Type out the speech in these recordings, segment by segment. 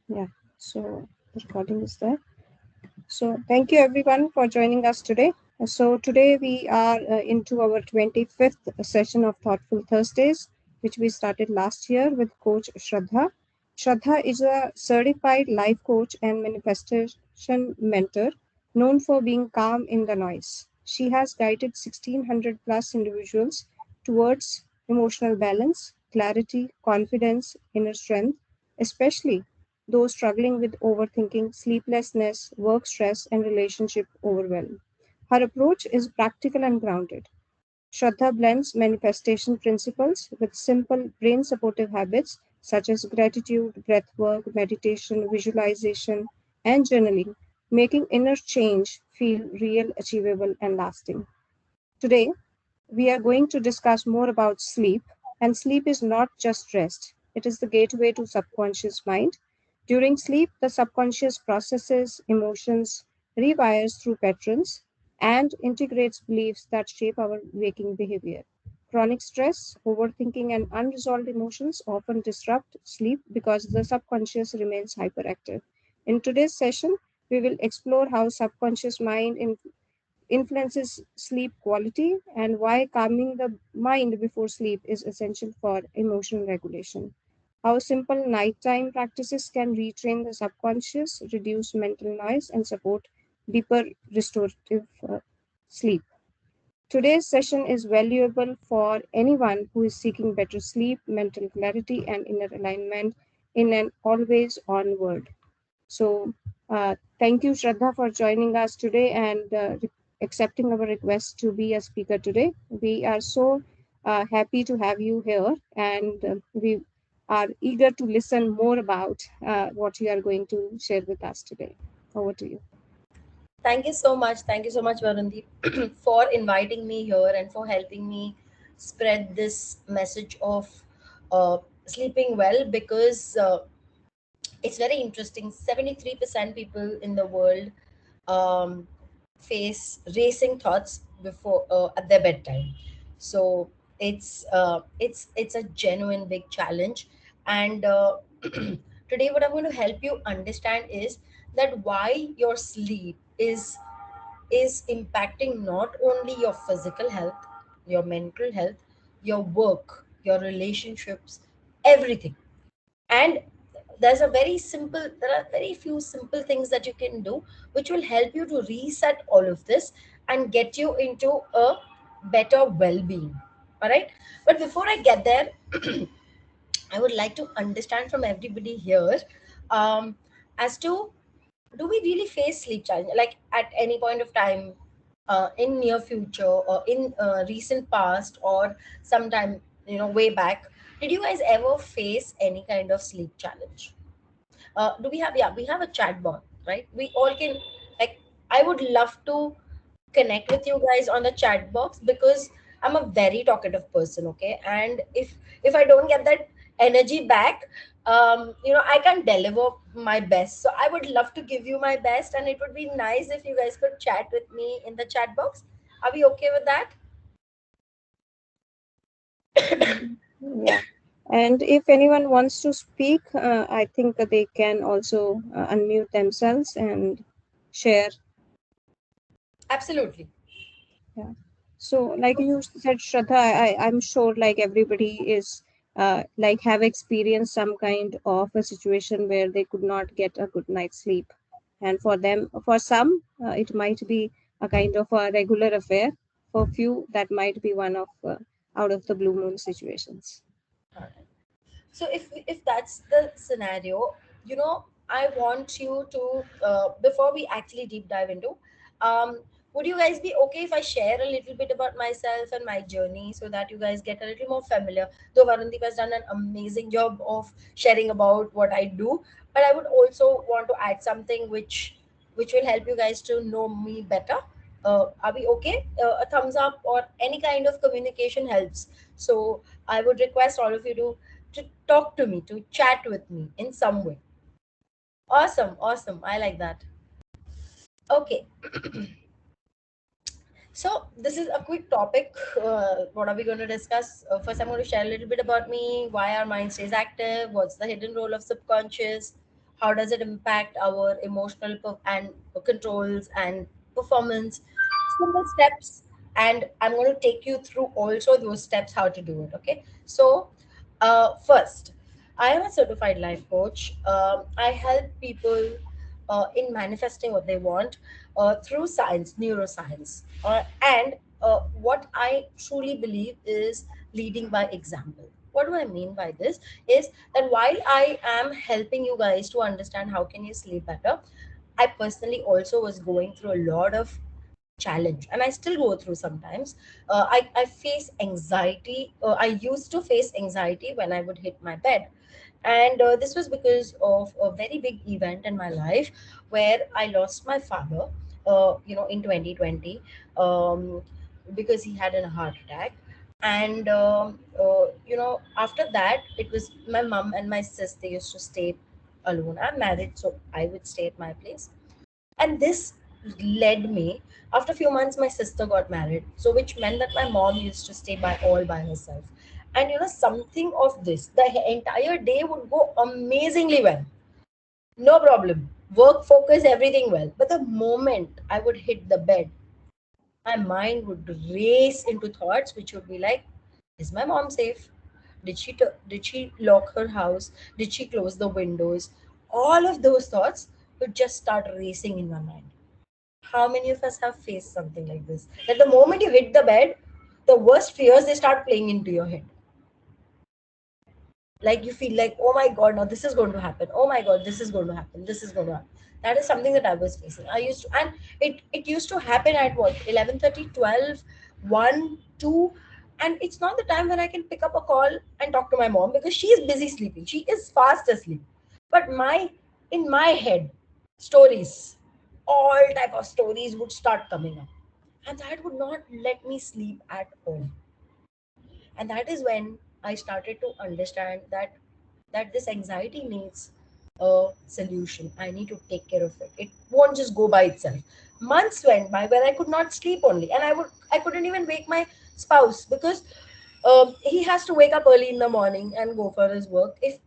Yeah, so the recording is there. So thank you everyone for joining us today. So today we are into our 25th session of Thoughtful Thursdays, which we started last year with Coach Shraddha. Shraddha is a certified life coach and manifestation mentor known for being calm in the noise. She has guided 1600 plus individuals towards emotional balance, clarity, confidence, inner strength, especially those struggling with overthinking, sleeplessness, work stress, and relationship overwhelm. Her approach is practical and grounded. Shraddha blends manifestation principles with simple brain supportive habits such as gratitude, breathwork, meditation, visualization, and journaling, making inner change feel real, achievable, and lasting. Today, we are going to discuss more about sleep. And sleep is not just rest, it is the gateway to subconscious mind. During sleep, the subconscious processes emotions, rewires through patterns, and integrates beliefs that shape our waking behavior. Chronic stress, overthinking, and unresolved emotions often disrupt sleep because the subconscious remains hyperactive. In today's session, we will explore how subconscious mind influences sleep quality and why calming the mind before sleep is essential for emotional regulation. How simple nighttime practices can retrain the subconscious, reduce mental noise, and support deeper restorative sleep. Today's session is valuable for anyone who is seeking better sleep, mental clarity, and inner alignment in an always on world. So, thank you, Shraddha, for joining us today and accepting our request to be a speaker today. We are so happy to have you here, and we are eager to listen more about what you are going to share with us today. Over to you. Thank you so much. Thank you so much, Varundeep, for inviting me here and for helping me spread this message of uh, sleeping well because it's very interesting. 73% people in the world um, face racing thoughts before at their bedtime. So it's a genuine big challenge. And today, what I'm going to help you understand is that why your sleep is impacting not only your physical health, your mental health, your work, your relationships, everything. And there are very few simple things that you can do which will help you to reset all of this and get you into a better well-being. All right, but before I get there, I would like to understand from everybody here, um, as to, do we really face sleep challenge like at any point of time, in near future or in recent past or sometime, way back? Did you guys ever face any kind of sleep challenge? Do we have, yeah, we have a chat bot, right? We all can, like, I would love to connect with you guys on the chat box because I'm a very talkative person, okay? And if I don't get that energy back, I can't deliver my best. So I would love to give you my best, and it would be nice if you guys could chat with me in the chat box. Are we okay with that? Yeah. And if anyone wants to speak, I think that they can also unmute themselves and share. Absolutely. Yeah. So, like you said, Shraddha, I'm sure like everybody is like have experienced some kind of a situation where they could not get a good night's sleep. And for them, for some, it might be a kind of a regular affair. For few, that might be one of out of the blue moon situations. Alright. So if that's the scenario, I want you to, before we actually deep dive into, um, would you guys be okay if I share a little bit about myself and my journey so that you guys get a little more familiar? Though Varundeep has done an amazing job of sharing about what I do, but I would also want to add something which will help you guys to know me better. Are we okay? A thumbs up or any kind of communication helps. So I would request all of you to talk to me, to chat with me in some way. Awesome, awesome. I like that. Okay, so this is a quick topic. What are we going to discuss? First, I'm going to share a little bit about me, why our mind stays active, what's the hidden role of subconscious. How does it impact our emotional and controls and performance? Simple steps, and I'm going to take you through also those steps how to do it. Okay, so first, I am a certified life coach. I help people in manifesting what they want through science, neuroscience, and what I truly believe is leading by example. What do I mean by this is that while I am helping you guys to understand how can you sleep better, I personally also was going through a lot of challenge, and I still go through sometimes. I face anxiety. I used to face anxiety when I would hit my bed, and this was because of a very big event in my life where I lost my father, in 2020, um, because he had a heart attack. And after that, it was my mom and my sister used to stay alone. I'm married, so I would stay at my place, and this led me, after a few months my sister got married, so which meant that my mom used to stay by herself. And something of this, the entire day would go amazingly well, no problem, work, focus, everything well. But the moment I would hit the bed, my mind would race into thoughts which would be like, is my mom safe? Did she lock her house? Did she close the windows? All of those thoughts would just start racing in my mind. How many of us have faced something like this? That the moment you hit the bed, the worst fears they start playing into your head. Like you feel like, oh my god, now this is going to happen. Oh my god, this is going to happen. This is going to happen. That is something that I was facing. I used to, and it used to happen at what, 11:30, 12, 1, 2, and it's not the time when I can pick up a call and talk to my mom because she is busy sleeping. She is fast asleep. But in my head, stories, all type of stories would start coming up, and that would not let me sleep at all. And that is when I started to understand that this anxiety needs a solution. I need to take care of it. It won't just go by itself. Months went by where I could not sleep only, and I couldn't even wake my spouse because he has to wake up early in the morning and go for his work. If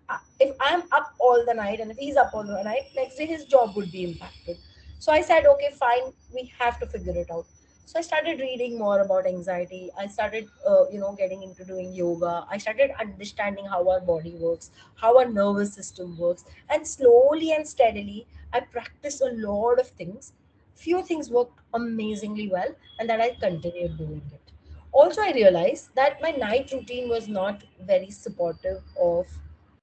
I'm up all the night and if he's up all the night, next day his job would be impacted. So I said, okay, fine, we have to figure it out. So I started reading more about anxiety. I started, getting into doing yoga. I started understanding how our body works, how our nervous system works, and slowly and steadily, I practiced a lot of things. Few things worked amazingly well, and that I continued doing it. Also, I realized that my night routine was not very supportive of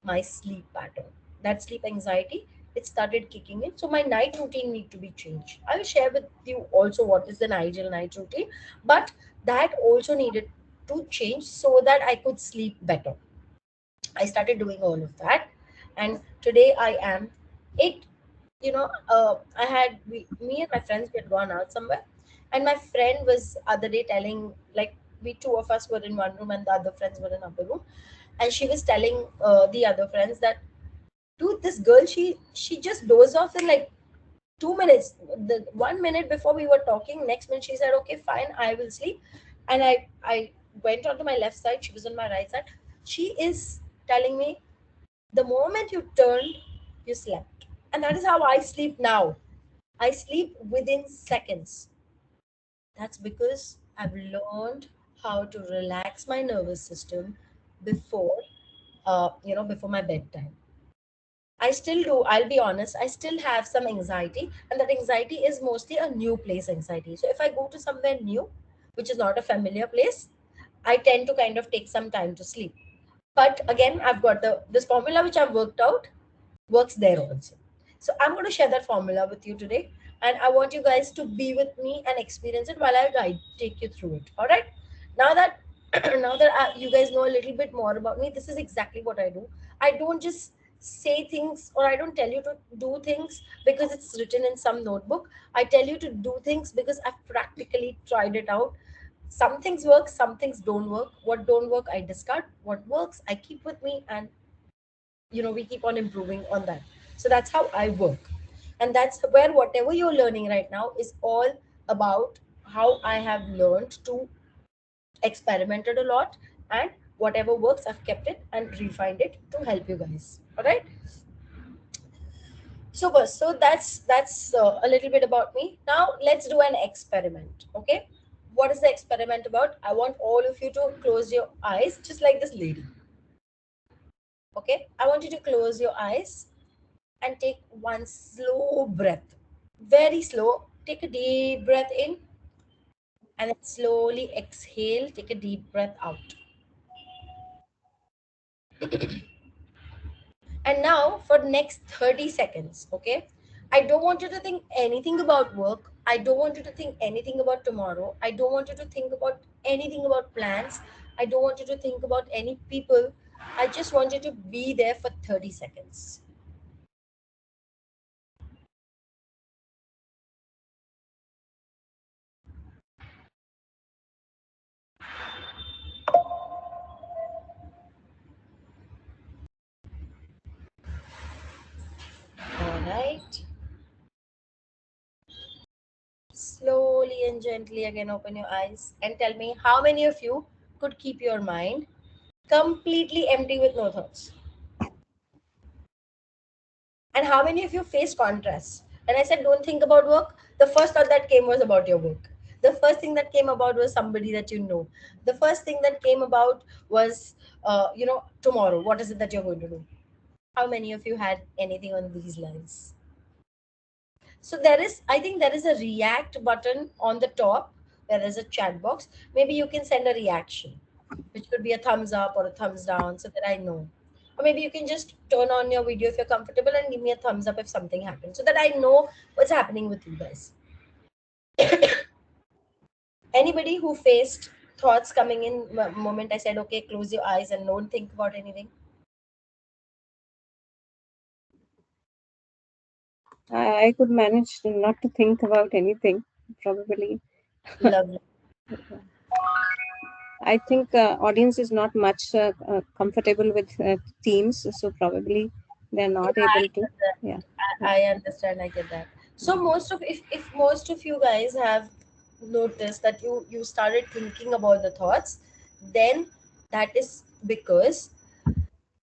my sleep pattern. That sleep anxiety, it started kicking in. So my night routine need to be changed. I will share with you also what is an ideal night routine, but that also needed to change so that I could sleep better. I started doing all of that, and today I am it. I had me and my friends, we had gone out somewhere, and my friend was other day telling, like, we two of us were in one room and the other friends were in another room, and she was telling the other friends that, dude, this girl, she just dozed off in like 2 minutes. The 1 minute before we were talking, next minute she said, okay, fine, I will sleep. And I went onto my left side, she was on my right side. She is telling me, the moment you turned, you slept. And that is how I sleep now. I sleep within seconds. That's because I've learned how to relax my nervous system before before my bedtime. I still do, I'll be honest, I still have some anxiety, and that anxiety is mostly a new place anxiety. So if I go to somewhere new, which is not a familiar place, I tend to kind of take some time to sleep. But again, I've got this formula which I've worked out, works there also. So I'm going to share that formula with you today, and I want you guys to be with me and experience it while I take you through it. All right. Now that you guys know a little bit more about me, this is exactly what I do. I don't just say things, or I don't tell you to do things because it's written in some notebook. I tell you to do things because I've practically tried it out. Some things work, some things don't work. What don't work, I discard. What works, I keep with me, and we keep on improving on that. So that's how I work, and that's where whatever you're learning right now is all about how I have learned to experimented a lot, and whatever works I've kept it and refined it to help you guys. All right. Super. So that's a little bit about me. Now let's do an experiment. Okay. What is the experiment about? I want all of you to close your eyes, just like this lady. Okay. I want you to close your eyes and take one slow breath. Very slow. Take a deep breath in and then slowly exhale. Take a deep breath out. And now for the next 30 seconds, okay? I don't want you to think anything about work. I don't want you to think anything about tomorrow. I don't want you to think about anything about plans. I don't want you to think about any people. I just want you to be there for 30 seconds. All right. Slowly and gently again open your eyes and tell me how many of you could keep your mind completely empty with no thoughts. And how many of you face contrast? And I said, don't think about work. The first thought that came was about your work. The first thing that came about was somebody that you know. The first thing that came about was, tomorrow. What is it that you're going to do? How many of you had anything on these lines? So there is, I think there is a react button on the top. There is a chat box. Maybe you can send a reaction, which could be a thumbs up or a thumbs down so that I know. Or maybe you can just turn on your video if you're comfortable and give me a thumbs up if something happens so that I know what's happening with you guys. Anybody who faced thoughts coming in moment I said, okay, close your eyes and don't think about anything? I could manage not to think about anything, probably. Lovely. I think audience is not much comfortable with teams, so probably they're Yeah, not I able to. get that. Yeah, yeah. I understand. I get that. So most of if most of you guys have noticed that you started thinking about the thoughts, then that is because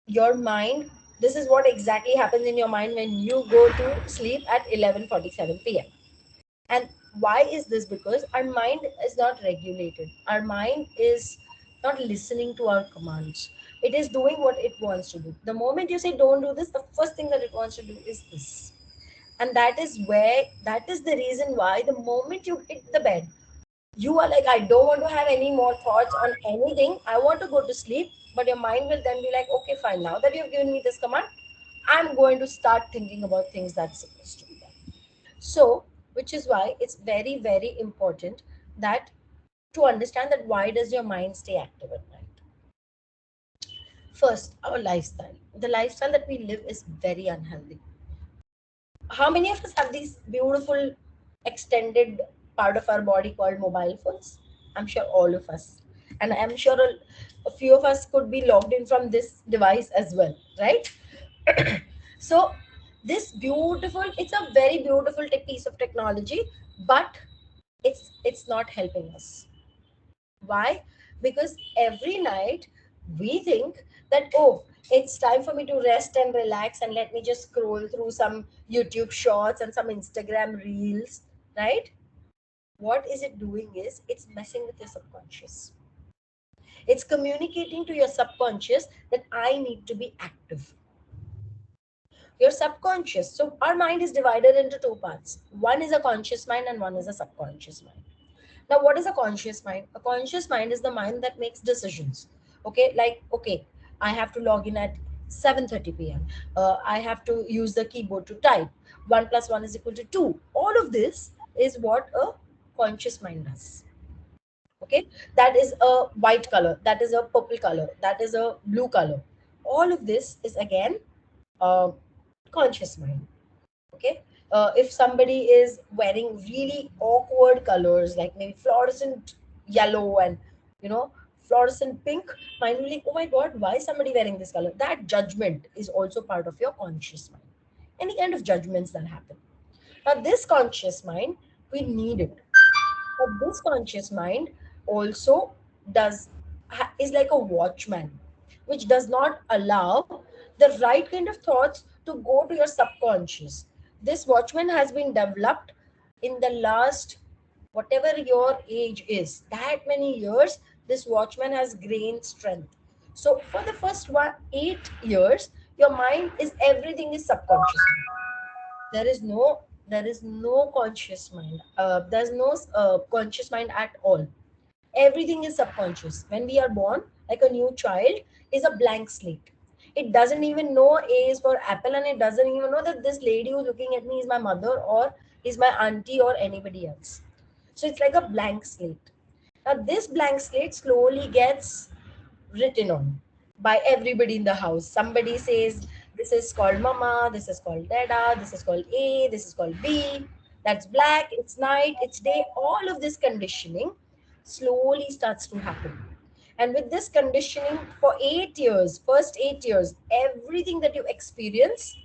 your mind. This is what exactly happens in your mind when you go to sleep at 11:47 p.m. And why is this? Because our mind is not regulated. Our mind is not listening to our commands. It is doing what it wants to do. The moment you say don't do this, the first thing that it wants to do is this. And that is the reason why the moment you hit the bed, you are like, I don't want to have any more thoughts on anything. I want to go to sleep. But your mind will then be like, okay, fine. Now that you've given me this command, I'm going to start thinking about things that's supposed to be done. So, which is why it's very, very important that to understand that why does your mind stay active at night? First, our lifestyle. The lifestyle that we live is very unhealthy. How many of us have these beautiful extended part of our body called mobile phones? I'm sure all of us. And I'm sure a few of us could be logged in from this device as well, right? So this beautiful, it's a very beautiful piece of technology, but it's not helping us. Why? Because every night we think that, oh, it's time for me to rest and relax and let me just scroll through some YouTube shorts and some Instagram reels, right? What is it doing is it's messing with your subconscious. It's communicating to your subconscious that I need to be active. Your subconscious. So our mind is divided into two parts. One is a conscious mind and one is a subconscious mind. Now, what is a conscious mind? A conscious mind is the mind that makes decisions. Okay, like, okay, I have to log in at 7:30 p.m. I have to use the keyboard to type. 1 plus 1 is equal to 2. All of this is what a conscious mind does. Okay, that is a white color, that is a purple color, that is a blue color. All of this is again uh, conscious mind. Okay, if somebody is wearing really awkward colors like maybe fluorescent yellow and you know fluorescent pink, mind will be like, oh my god, why is somebody wearing this color? That judgment is also part of your conscious mind. Any kind of judgments that happen. Now this conscious mind, we need it, but this conscious mind also does is like a watchman, which does not allow the right kind of thoughts to go to your subconscious. This watchman has been developed in the last, whatever your age is, that many years, this watchman has gained strength. So for the first 8 years, your mind is, everything is subconscious. There is no conscious mind. There's no conscious mind at all. Everything is subconscious. When we are born, like a new child is a blank slate. It doesn't even know A is for apple, and it doesn't even know that this lady who's looking at me is my mother or is my auntie or anybody else. So it's like a blank slate. Now this blank slate slowly gets written on by everybody in the house. Somebody says, this is called mama, this is called dada, this is called A, this is called B, that's black, it's night, it's day. All of this conditioning slowly starts to happen. And with this conditioning for 8 years, first 8 years, everything that you experience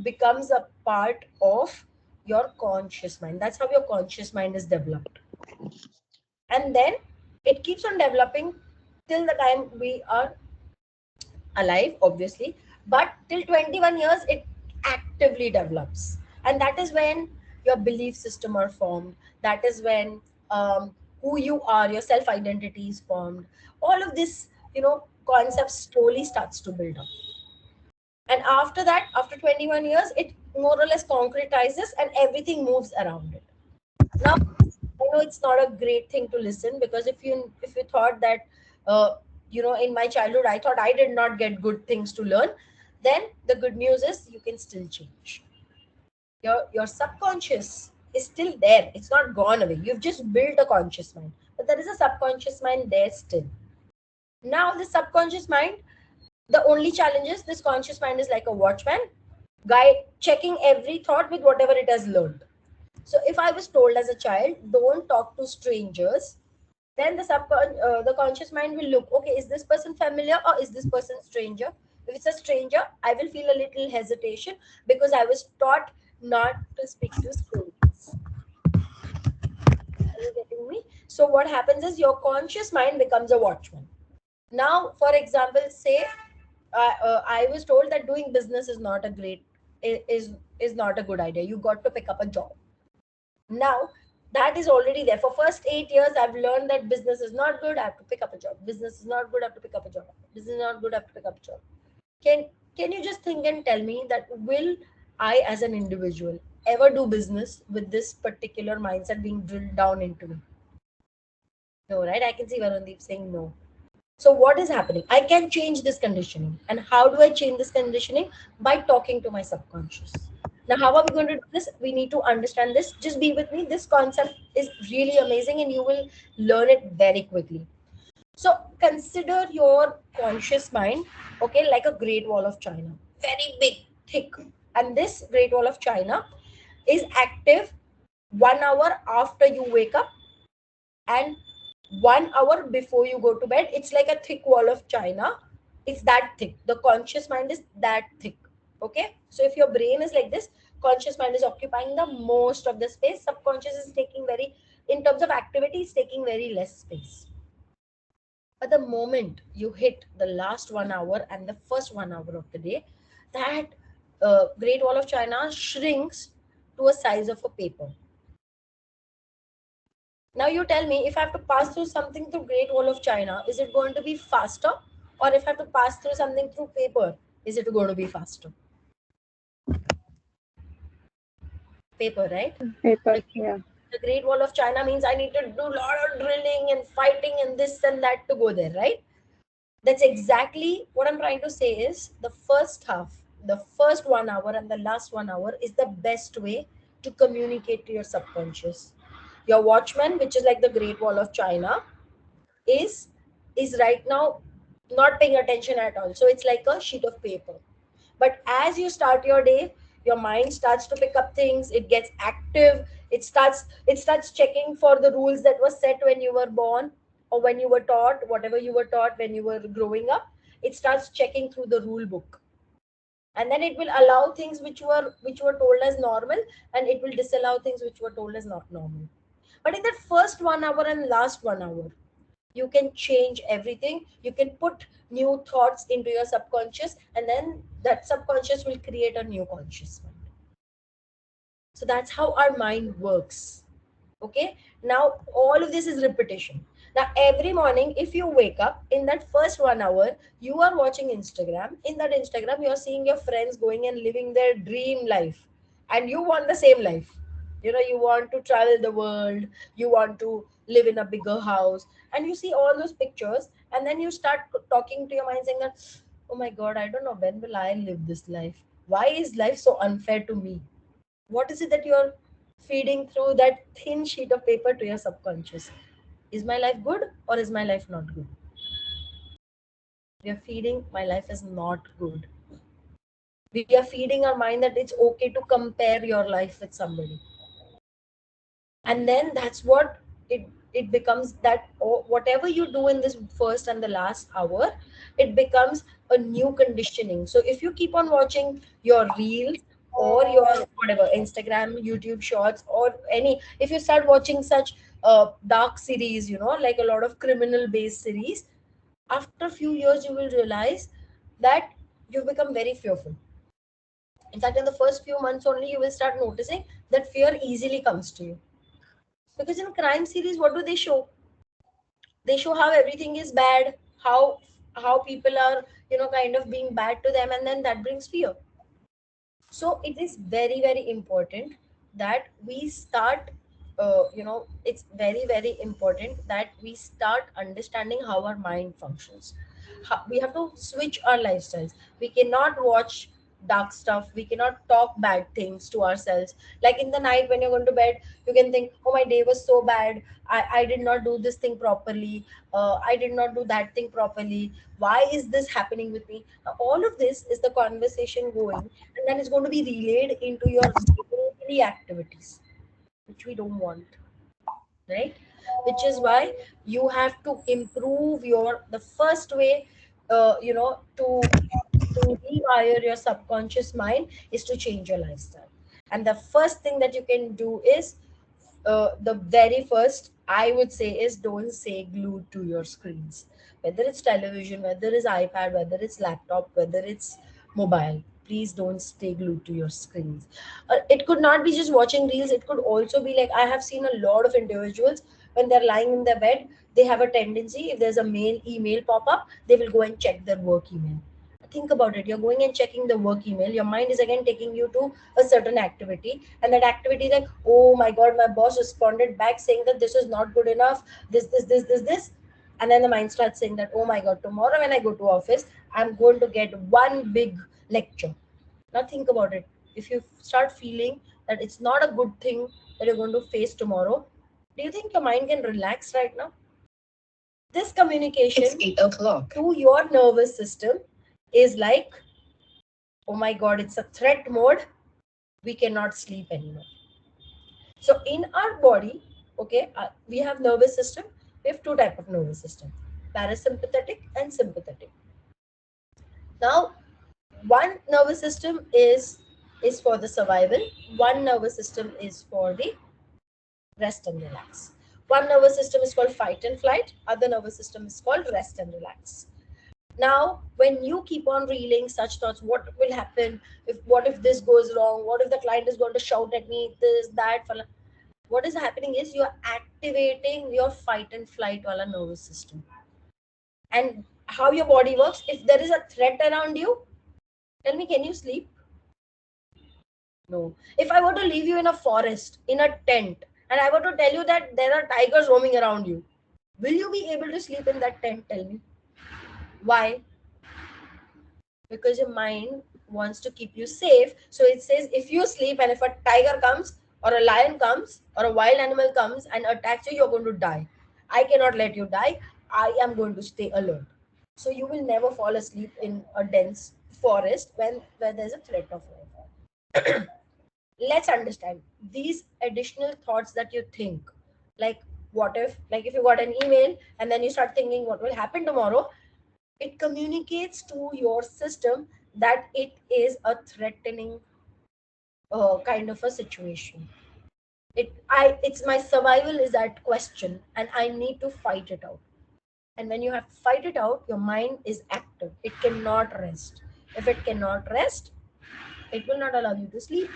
becomes a part of your conscious mind. That's how your conscious mind is developed. And then it keeps on developing till the time we are alive, obviously, but till 21 years it actively develops. And that is when your belief system are formed. That is when who you are, your self identity is formed. All of this, concept slowly starts to build up. And after that, after 21 years, it more or less concretizes and everything moves around it. Now I know it's not a great thing to listen, because if you thought that uh, in my childhood I thought I did not get good things to learn, then the good news is you can still change. Your subconscious is still there. It's not gone away. You've just built a conscious mind, but there is a subconscious mind there still. Now the subconscious mind, the only challenge is this conscious mind is like a watchman, guide checking every thought with whatever it has learned. So if I was told as a child, don't talk to strangers, then the conscious mind will look, okay, is this person familiar or is this person stranger? If it's a stranger, I will feel a little hesitation because I was taught not to speak to strangers. Are you getting me? So what happens is your conscious mind becomes a watchman. Now, for example, say I was told that doing business is not a great is not a good idea. You got to pick up a job. Now that is already there. For first 8 years, I've learned that business is not good. I have to pick up a job. Business is not good. I have to pick up a job. Business is not good. I have to pick up a job. Can you just think and tell me that will I, as an individual, ever do business with this particular mindset being drilled down into me? No, right? I can see Varundeep saying no. So what is happening? I can change this conditioning. And how do I change this conditioning? By talking to my subconscious. Now, how are we going to do this? We need to understand this. Just be with me. This concept is really amazing and you will learn it very quickly. So consider your conscious mind, okay, like a Great Wall of China. Very big, thick. And this Great Wall of China is active 1 hour after you wake up and 1 hour before you go to bed. It's like a thick wall of china. It's that thick. The conscious mind is that thick. Okay, so if your brain is like this, conscious mind is occupying the most of the space. Subconscious is taking very, in terms of activity, it's taking very less space. But the moment you hit the last 1 hour and the first 1 hour of the day, that great wall of china shrinks to a size of a paper. Now you tell me, if I have to pass through something through Great Wall of China, is it going to be faster? Or if I have to pass through something through paper, is it going to be faster? Paper, right? Paper, The, yeah. the Great Wall of China means I need to do a lot of drilling and fighting and this and that to go there, right? That's exactly what I'm trying to say is the first half, the first 1 hour and the last 1 hour is the best way to communicate to your subconscious. Your watchman, which is like the Great Wall of China, is is right now not paying attention at all. So it's like a sheet of paper. But as you start your day, your mind starts to pick up things. It gets active. It starts checking for the rules that were set when you were born, or when you were taught whatever you were taught when you were growing up. It starts checking through the rule book, and then it will allow things which were told as normal, and it will disallow things which were told as not normal. But in that first 1 hour and last 1 hour, you can change everything. You can put new thoughts into your subconscious, and then that subconscious will create a new conscious mind. So that's how our mind works. Okay, now all of this is repetition. Now every morning if you wake up, in that first 1 hour you are watching Instagram. In that Instagram you are seeing your friends going and living their dream life, and you want the same life. You know, you want to travel the world, you want to live in a bigger house, and you see all those pictures, and then you start talking to your mind saying that, oh my god, I don't know when will I live this life. Why is life so unfair to me? What is it that you're feeding through that thin sheet of paper to your subconscious? Is my life good or is my life not good? We are feeding my life is not good. We are feeding our mind that it's okay to compare your life with somebody. And then that's what it becomes, that whatever you do in this first and the last hour, it becomes a new conditioning. So if you keep on watching your reels or your whatever Instagram, YouTube shorts, or any, if you start watching such dark series, you know, like a lot of criminal based series, after a few years you will realize that you've become very fearful. In fact, in the first few months only you will start noticing that fear easily comes to you. Because in crime series, what do they show? They show how everything is bad, how people are, you know, kind of being bad to them, and then that brings fear. So it is very very important that we start, it's very very important that we start understanding how our mind functions. We have to switch our lifestyles. We cannot watch dark stuff, we cannot talk bad things to ourselves. Like in the night when you're going to bed, you can think, oh my day was so bad, I did not do this thing properly, I did not do that thing properly, why is this happening with me? Now, all of this is the conversation going, and then it's going to be relayed into your daily activities, which we don't want, right? Which is why you have to improve your, the first way, to rewire your subconscious mind is to change your lifestyle. And the first thing that you can do is, the very first I would say is, don't stay glued to your screens. Whether it's television, whether it's iPad, whether it's laptop, whether it's mobile, please don't stay glued to your screens. It could not be just watching reels. It could also be like, I have seen a lot of individuals when they're lying in their bed, they have a tendency, if there's a mail email pop up, they will go and check their work email. Think about it, you're going and checking the work email, your mind is again taking you to a certain activity, and that activity, like, oh my god, my boss responded back saying that this is not good enough, this, and then the mind starts saying that, oh my god, tomorrow when I go to office, I'm going to get one big lecture. Now think about it, if you start feeling that it's not a good thing that you're going to face tomorrow, do you think your mind can relax right now? This communication, it's 8 o'clock, to your nervous system is like, oh my god, it's a threat mode, we cannot sleep anymore. So in our body, okay, we have nervous system. We have two type of nervous system: parasympathetic and sympathetic. Now, one nervous system is for the survival. One nervous system is for the rest and relax. One nervous system is called fight and flight. Other nervous system is called rest and relax. Now, when you keep on reeling such thoughts, what will happen if, what if this goes wrong? What if the client is going to shout at me? This, that, what is happening is you're activating your fight and flight wala nervous system. And how your body works, if there is a threat around you, tell me, can you sleep? No. If I were to leave you in a forest in a tent, and I were to tell you that there are tigers roaming around you, will you be able to sleep in that tent? Tell me. Why? Because your mind wants to keep you safe. So it says, if you sleep and if a tiger comes or a lion comes or a wild animal comes and attacks you, you're going to die. I cannot let you die. I am going to stay alert. So you will never fall asleep in a dense forest when where there's a threat of life. Let's understand these additional thoughts that you think, like, what if, like if you got an email and then you start thinking what will happen tomorrow, it communicates to your system that it is a threatening kind of a situation. It's my survival is at question and I need to fight it out. And when you have to fight it out, your mind is active, it cannot rest. If it cannot rest, it will not allow you to sleep.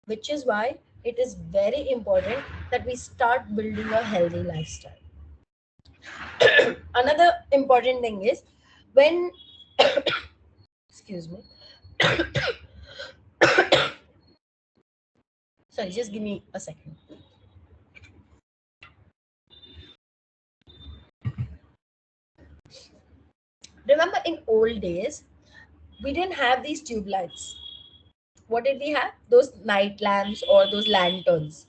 which is why it is very important that we start building a healthy lifestyle. Another important thing is when, excuse me, sorry, just give me a second. Remember, in old days, we didn't have these tube lights. What did we have? Those night lamps or those lanterns.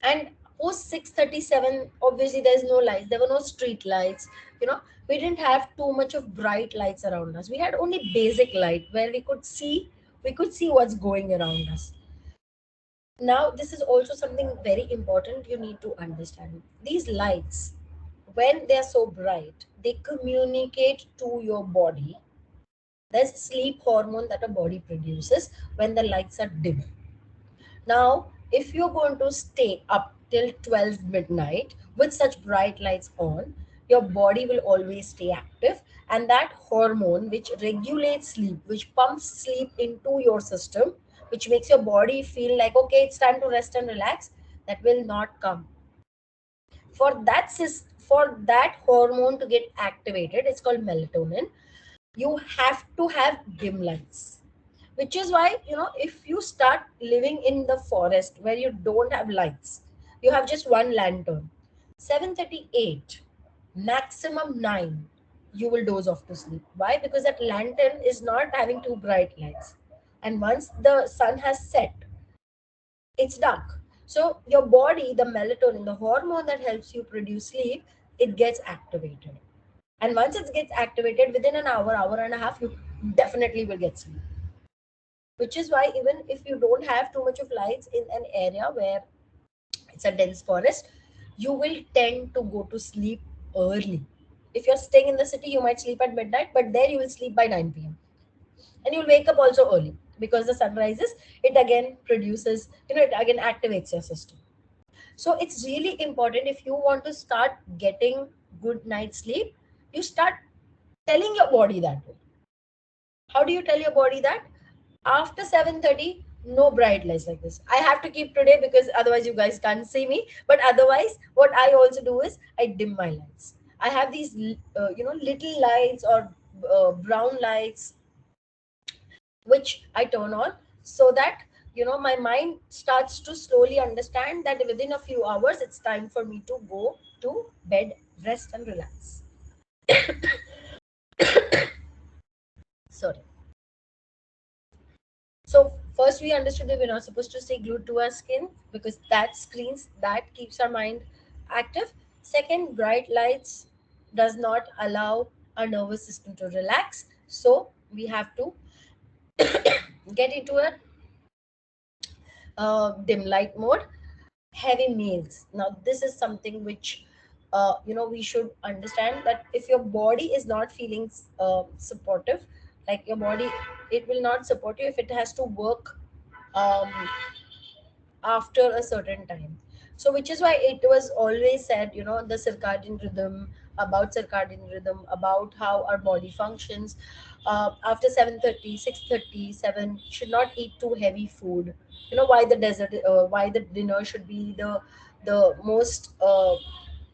And post 6:37, obviously there's no lights. There were no street lights. You know, we didn't have too much of bright lights around us. We had only basic light where we could see what's going around us. Now, this is also something very important you need to understand. These lights, when they are so bright, they communicate to your body. There's sleep hormone that a body produces when the lights are dim. Now, if you're going to stay up till 12 midnight with such bright lights on, your body will always stay active, and that hormone which regulates sleep, which pumps sleep into your system, which makes your body feel like okay, it's time to rest and relax, that will not come. For that hormone to get activated, it's called melatonin. You have to have dim lights, which is why, if you start living in the forest where you don't have lights, you have just one lantern, 7:38, maximum 9, you will doze off to sleep. Why? Because that lantern is not having too bright lights, and once the sun has set, it's dark. So your body, the melatonin, the hormone that helps you produce sleep, it gets activated. And once it gets activated, within an hour, hour and a half, you definitely will get sleep. Which is why, even if you don't have too much of lights in an area where it's a dense forest, you will tend to go to sleep early. If you're staying in the city, you might sleep at midnight, but there you will sleep by 9 p.m. And you'll wake up also early because the sun rises, it again produces, it again activates your system. So it's really important, if you want to start getting good night's sleep, you start telling your body that way. How do you tell your body that? After 7:30, no bright lights like this. I have to keep today because otherwise you guys can't see me. But otherwise, what I also do is I dim my lights. I have these, little lights or brown lights which I turn on, so that my mind starts to slowly understand that within a few hours it's time for me to go to bed, rest and relax. Sorry. So first we understood that we're not supposed to stay glued to our skin because that screens that keeps our mind active. Second, bright lights does not allow our nervous system to relax. So we have to get into a dim light mode. Heavy meals. Now this is something which we should understand, that if your body is not feeling supportive, like your body, it will not support you if it has to work um, after a certain time. So which is why it was always said, the circadian rhythm, about how our body functions. After 7:30, 6:30, 7, should not eat too heavy food. Why the dinner should be the most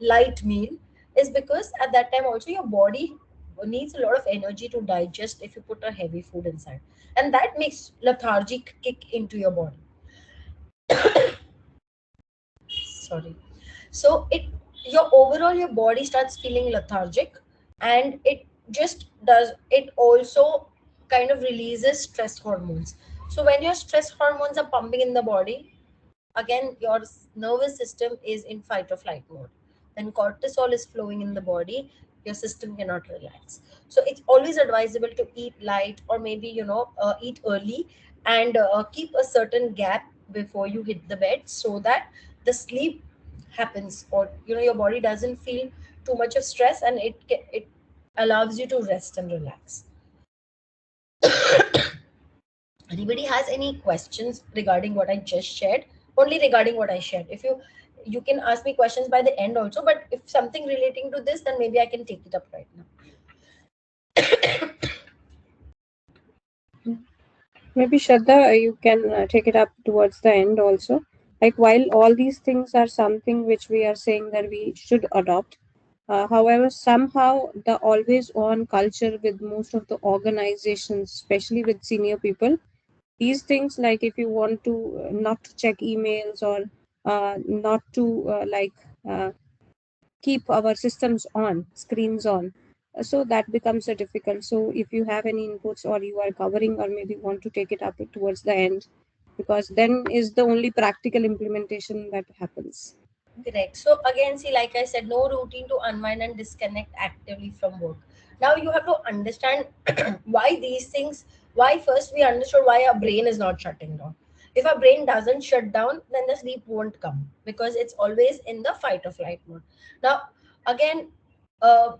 light meal, is because at that time also your body needs a lot of energy to digest if you put a heavy food inside, and that makes lethargic kick into your body. Sorry. So your body starts feeling lethargic, and it also kind of releases stress hormones. So when your stress hormones are pumping in the body, again your nervous system is in fight or flight mode. When cortisol is flowing in the body, your system cannot relax. So it's always advisable to eat light, or maybe eat early, and keep a certain gap before you hit the bed, so that the sleep happens, or your body doesn't feel too much of stress, and it allows you to rest and relax. Anybody has any questions regarding what I just shared? Only regarding what I shared. If you can ask me questions by the end also, but if something relating to this, then maybe I can take it up right now. Maybe Shraddha, you can take it up towards the end also. Like while all these things are something which we are saying that we should adopt, however, somehow the always on culture with most of the organizations, especially with senior people, these things like if you want to not to check emails or not to uh, keep our systems on, screens on. So that becomes a difficult. So if you have any inputs or you are covering or maybe want to take it up towards the end, because then is the only practical implementation that happens. Correct. So again, see, like I said, no routine to unwind and disconnect actively from work. Now you have to understand why these things. Why first we understood why our brain is not shutting down. If our brain doesn't shut down, then the sleep won't come because it's always in the fight or flight mode. Now, again, uh,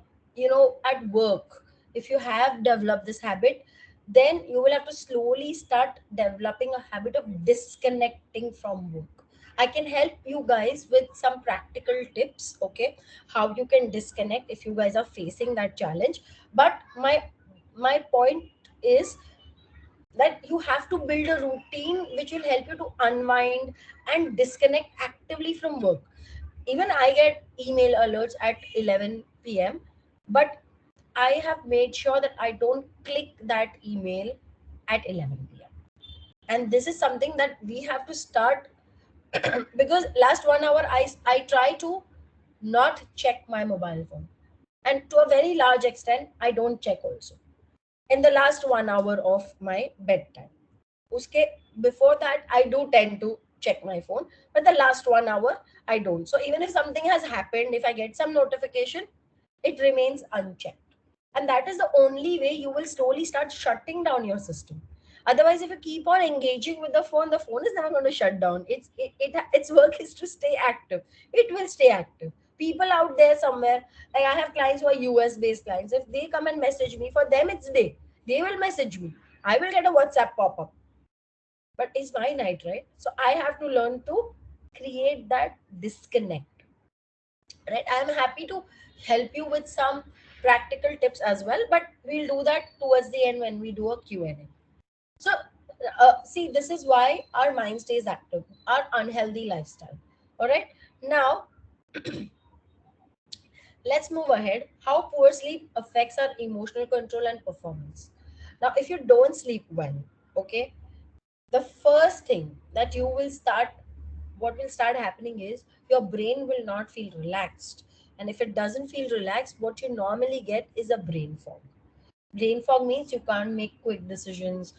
at work, if you have developed this habit, then you will have to slowly start developing a habit of disconnecting from work. I can help you guys with some practical tips, okay? How you can disconnect if you guys are facing that challenge. But my point is that you have to build a routine which will help you to unwind and disconnect actively from work. Even I get email alerts at 11 p.m., but I have made sure that I don't click that email at 11 p.m. And this is something that we have to start because last 1 hour I try to not check my mobile phone, and to a very large extent I don't check also in the last 1 hour of my bedtime. Uske before that I do tend to check my phone, but the last 1 hour I don't. So even if something has happened, if I get some notification, it remains unchecked. And that is the only way you will slowly start shutting down your system. Otherwise, if you keep on engaging with the phone is never going to shut down. Its work is to stay active. It will stay active. People out there somewhere, like I have clients who are US based clients. If they come and message me, for them it's day. They will message me. I will get a WhatsApp pop up, but it's my night, right? So I have to learn to create that disconnect, right? I'm happy to help you with some practical tips as well, but we'll do that towards the end when we do a Q&A. So see, this is why our mind stays active, our unhealthy lifestyle. All right, now let's move ahead. How poor sleep affects our emotional control and performance. Now if you don't sleep well, okay, the first thing that you will start what will start happening is your brain will not feel relaxed. And if it doesn't feel relaxed, what you normally get is a brain fog. Brain fog means you can't make quick decisions.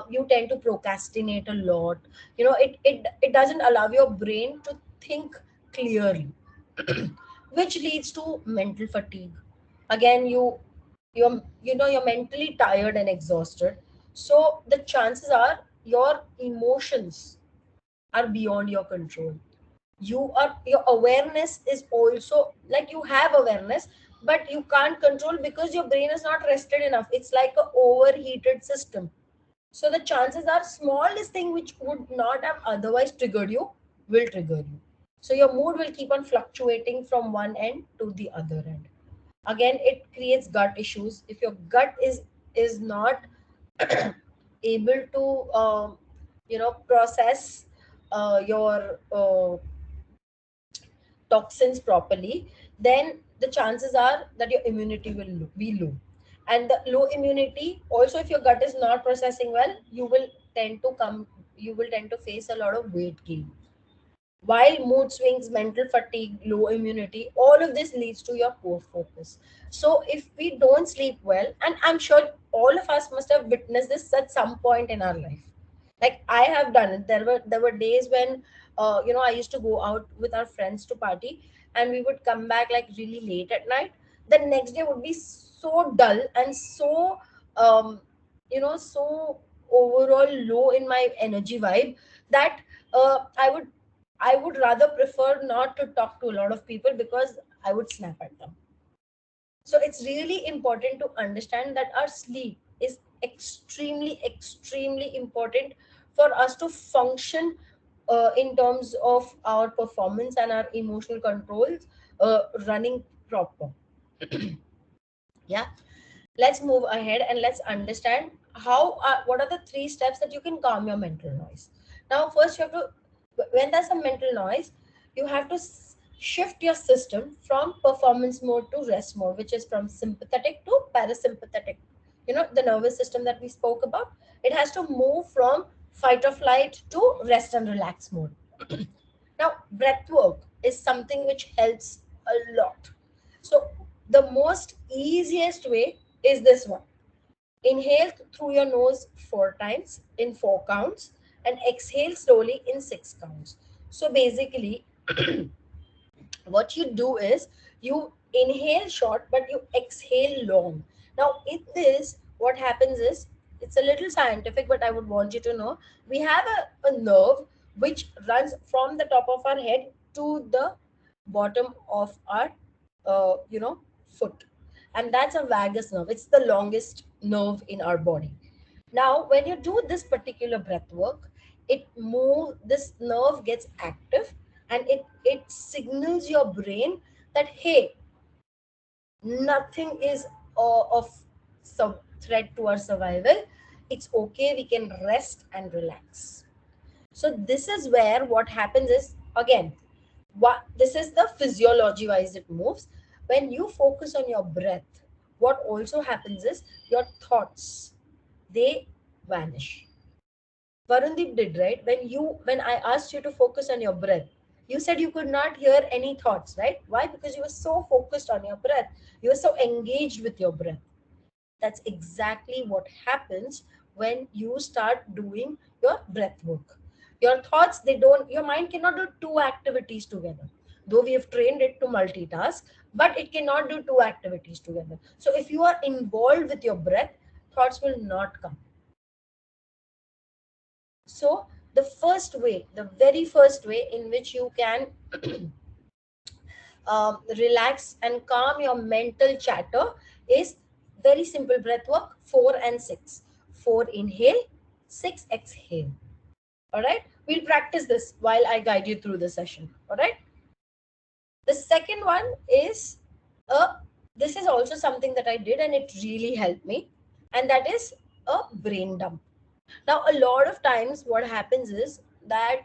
You tend to procrastinate a lot. It doesn't allow your brain to think clearly, which leads to mental fatigue. Again, you're mentally tired and exhausted. So the chances are your emotions are beyond your control. Your awareness is also, like, you have awareness, but you can't control because your brain is not rested enough. It's like a overheated system. So the chances are smallest thing which would not have otherwise triggered you will trigger you. So your mood will keep on fluctuating from one end to the other end. Again, it creates gut issues. If your gut is not able to process your toxins properly, then the chances are that your immunity will be low. And the low immunity also, if your gut is not processing well, you will tend to face a lot of weight gain. While mood swings, mental fatigue, low immunity, all of this leads to your poor focus. So if we don't sleep well, and I'm sure all of us must have witnessed this at some point in our life. Like I have done it. There were days when I used to go out with our friends to party, and we would come back like really late at night. The next day would be so dull and so so overall low in my energy vibe that I would rather prefer not to talk to a lot of people because I would snap at them. So it's really important to understand that our sleep is extremely, extremely important for us to function in terms of our performance and our emotional controls running proper. Yeah. Let's move ahead and let's understand what are the three steps that you can calm your mental noise. Now first you have to, when there's a mental noise, you have to shift your system from performance mode to rest mode, which is from sympathetic to parasympathetic. You know, the nervous system that we spoke about, it has to move from fight or flight to rest and relax mode. Now breath work is something which helps a lot. So the most easiest way is this one. Inhale through your nose 4 times in 4 counts and exhale slowly in 6 counts. So basically, what you do is you inhale short but you exhale long. Now, in this, what happens is, it's a little scientific, but I would want you to know we have a nerve which runs from the top of our head to the bottom of our foot, and that's a vagus nerve. It's the longest nerve in our body. Now when you do this particular breath work, this nerve gets active, and it signals your brain that, hey, nothing is of some threat to our survival. It's okay, we can rest and relax. So this is where what happens is, again, what this is the physiology wise it moves. When you focus on your breath, what also happens is your thoughts, they vanish. Varundeep did, right? When I asked you to focus on your breath, you said you could not hear any thoughts, right? Why? Because you were so focused on your breath. You were so engaged with your breath. That's exactly what happens when you start doing your breath work. Your thoughts, your mind cannot do two activities together. Though we have trained it to multitask, but it cannot do two activities together. So if you are involved with your breath, thoughts will not come. So the very first way in which you can relax and calm your mental chatter is very simple breath work: 4 and 6. 4 inhale, 6 exhale. All right, we'll practice this while I guide you through the session. All right, the second one is a this is also something that I did and it really helped me, and that is a brain dump. Now, a lot of times, what happens is that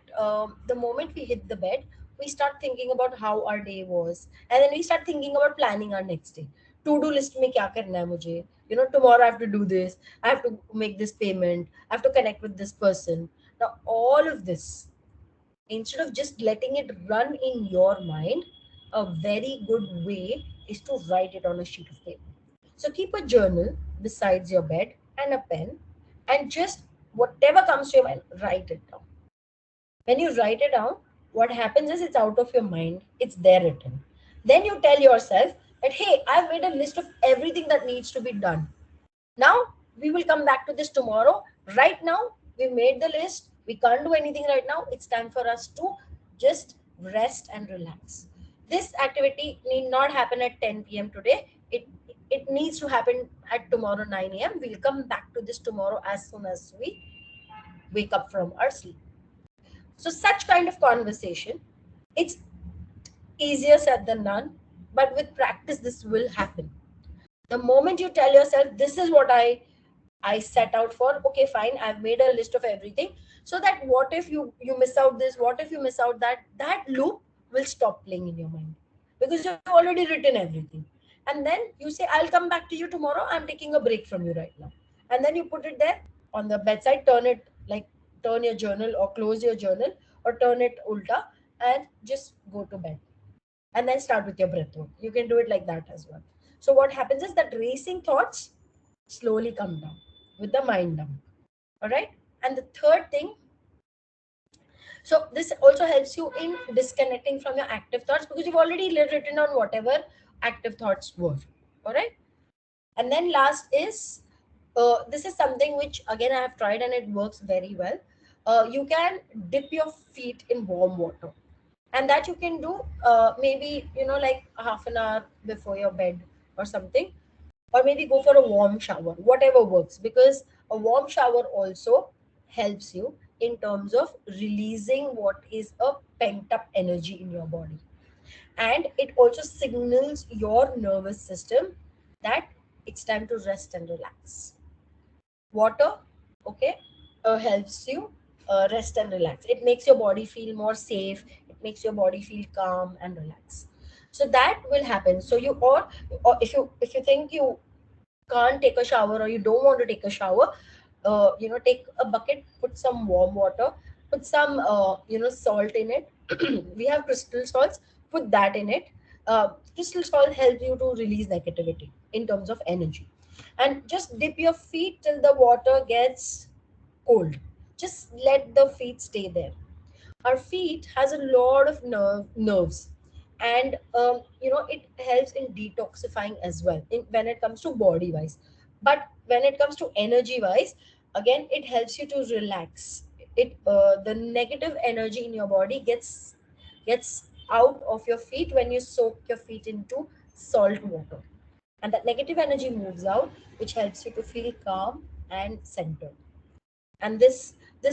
the moment we hit the bed, we start thinking about how our day was, and then we start thinking about planning our next day. To do list में क्या करना है मुझे? You know, tomorrow I have to do this. I have to make this payment. I have to connect with this person. Now, all of this, instead of just letting it run in your mind, a very good way is to write it on a sheet of paper. So keep a journal besides your bed and a pen, and just whatever comes to your mind, write it down. When you write it down, what happens is it's out of your mind, it's there written. Then you tell yourself that, hey, I've made a list of everything that needs to be done. Now we will come back to this tomorrow. Right now, we made the list. We can't do anything right now. It's time for us to just rest and relax. This activity need not happen at 10 p.m. today. It needs to happen at tomorrow 9 a.m. We'll come back to this tomorrow as soon as we wake up from our sleep. So such kind of conversation, it's easier said than done, but with practice this will happen. The moment you tell yourself, this is what I set out for. Okay, fine. I've made a list of everything. So that what if you miss out this? What if you miss out that? That loop will stop playing in your mind because you've already written everything. And then you say, I'll come back to you tomorrow. I'm taking a break from you right now. And then you put it there on the bedside. Turn your journal or close your journal or turn it ulta and just go to bed and then start with your breath work. You can do it like that as well. So what happens is that racing thoughts slowly come down with the mind dump. All right. And the third thing, so this also helps you in disconnecting from your active thoughts because you've already written on whatever active thoughts were. All right. And then last is this is something which again I have tried and it works very well. You can dip your feet in warm water, and that you can do maybe like half an hour before your bed or something, or maybe go for a warm shower, whatever works, because a warm shower also helps you in terms of releasing what is a pent up energy in your body, and it also signals your nervous system that it's time to rest and relax. Water, okay, helps you rest and relax. It makes your body feel more safe. It makes your body feel calm and relax. So that will happen. So you, or if you think you can't take a shower, or you don't want to take a shower, take a bucket, put some warm water, put some salt in it. We have crystal salts, put that in it. Crystal salt helps you to release negativity in terms of energy. And just dip your feet till the water gets cold. Just let the feet stay there. Our feet has a lot of nerves, and it helps in detoxifying as well, when it comes to body wise. But when it comes to energy wise, again, it helps you to relax. It The negative energy in your body gets out of your feet when you soak your feet into salt water, and that negative energy moves out, which helps you to feel calm and centered. And this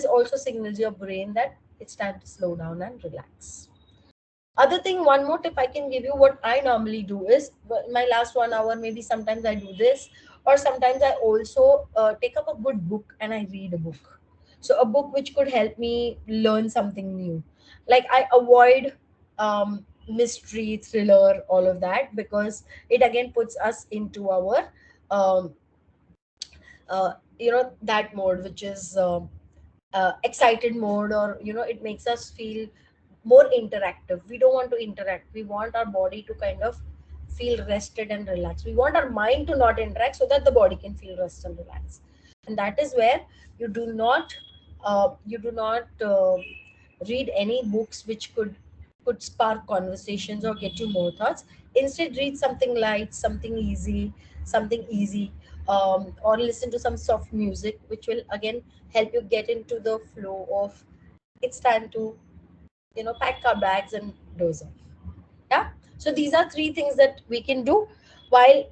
also signals your brain that it's time to slow down and relax. Other thing, one more tip I can give you, what I normally do is, my last 1 hour, maybe sometimes I do this, or sometimes I also take up a good book and I read a book. So a book which could help me learn something new. Like, I avoid mystery, thriller, all of that, because it again puts us into our um, that mode, which is excited mode, or it makes us feel more interactive. We don't want to interact. We want our body to kind of feel rested and relaxed. We want our mind to not interact so that the body can feel rest and relax. And that is where you do not read any books which could spark conversations or get you more thoughts. Instead, read something light, something easy, or listen to some soft music, which will again help you get into the flow of, it's time to pack our bags and doze off. Yeah. So these are three things that we can do, while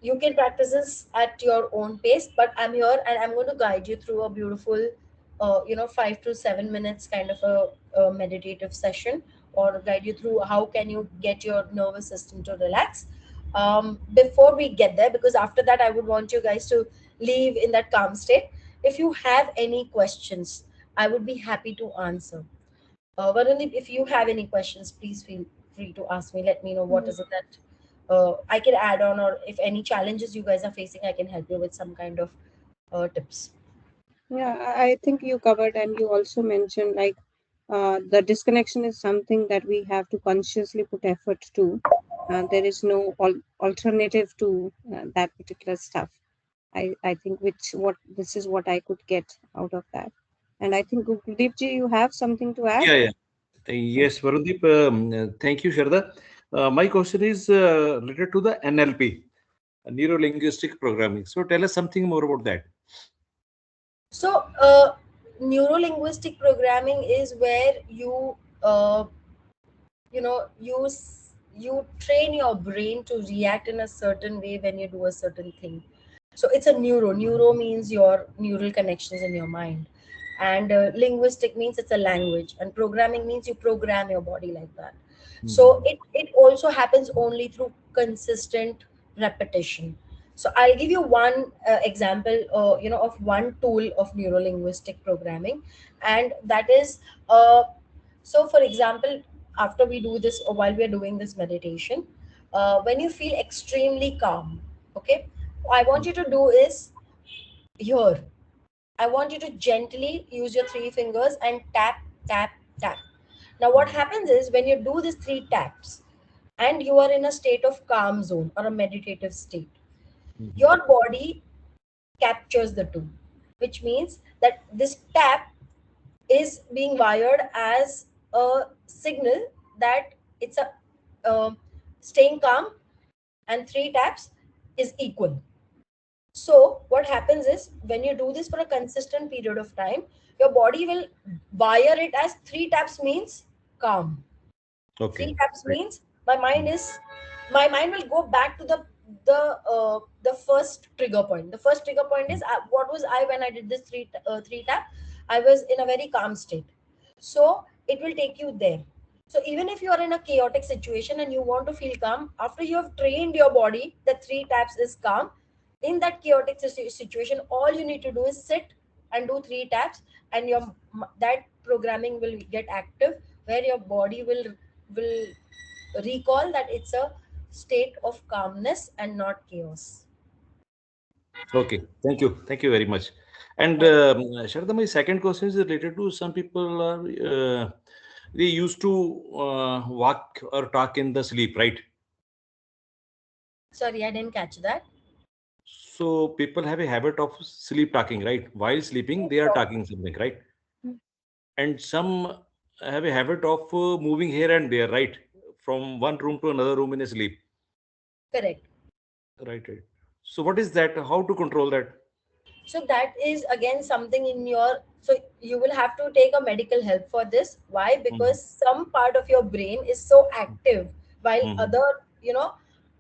you can practice this at your own pace, but I'm here and I'm going to guide you through a beautiful 5 to 7 minutes kind of a meditative session, or guide you through how can you get your nervous system to relax. Before we get there, because after that I would want you guys to leave in that calm state. If you have any questions, I would be happy to answer. Varun, if you have any questions, please feel free to ask me. Let me know what Mm. is it that I can add on, or if any challenges you guys are facing, I can help you with some kind of tips. Yeah, I think you covered, and you also mentioned like the disconnection is something that we have to consciously put effort to. There is no alternative to that particular stuff. I think which what this is what I could get out of that. And I think Gurdeepji, you have something to add? Yeah, yeah. Yes, Varundeep, thank you, Shraddha. My question is related to the NLP, neuro linguistic programming. So tell us something more about that. So, neuro linguistic programming is where uh, you train your brain to react in a certain way when you do a certain thing. So it's a neuro means your neural connections in your mind, and linguistic means it's a language, and programming means you program your body like that. So Mhm. it also happens only through consistent repetition. So I'll give you one example of one tool of neuro linguistic programming, and that is so, for example, after we do this, or while we are doing this meditation, when you feel extremely calm, okay, I want you to do is here. I want you to gently use your three fingers and tap, tap, tap. Now, what happens is when you do these three taps and you are in a state of calm zone or a meditative state, Mhm. your body captures the two, which means that this tap is being wired as a signal that it's a staying calm, and three taps is equal. So what happens is when you do this for a consistent period of time, your body will wire it as three taps means calm. Three Okay. taps Right. means my mind will go back to the first trigger point. The first trigger point is, what was I when I did this three tap? I was in a very calm state. So it will take you there. So even if you are in a chaotic situation and you want to feel calm, after you have trained your body that three taps is calm, in that chaotic situation, all you need to do is sit and do three taps, and that programming will get active, where your body will recall that it's a state of calmness and not chaos. Okay, thank you very much. And Thank Shraddha, my second question is related to some people are they used to walk or talk in the sleep, right? Sorry, I didn't catch that. So people have a habit of sleep talking, right? While sleeping, they are talking something, right? And some have a habit of moving here and there, right? From one room to another room in a sleep, Correct. right? Right. So what is that? How to control that? So that is again something in your, so you will have to take a medical help for this. Why? Mhm. Because some part of your brain is so active, while Mhm. other, you know,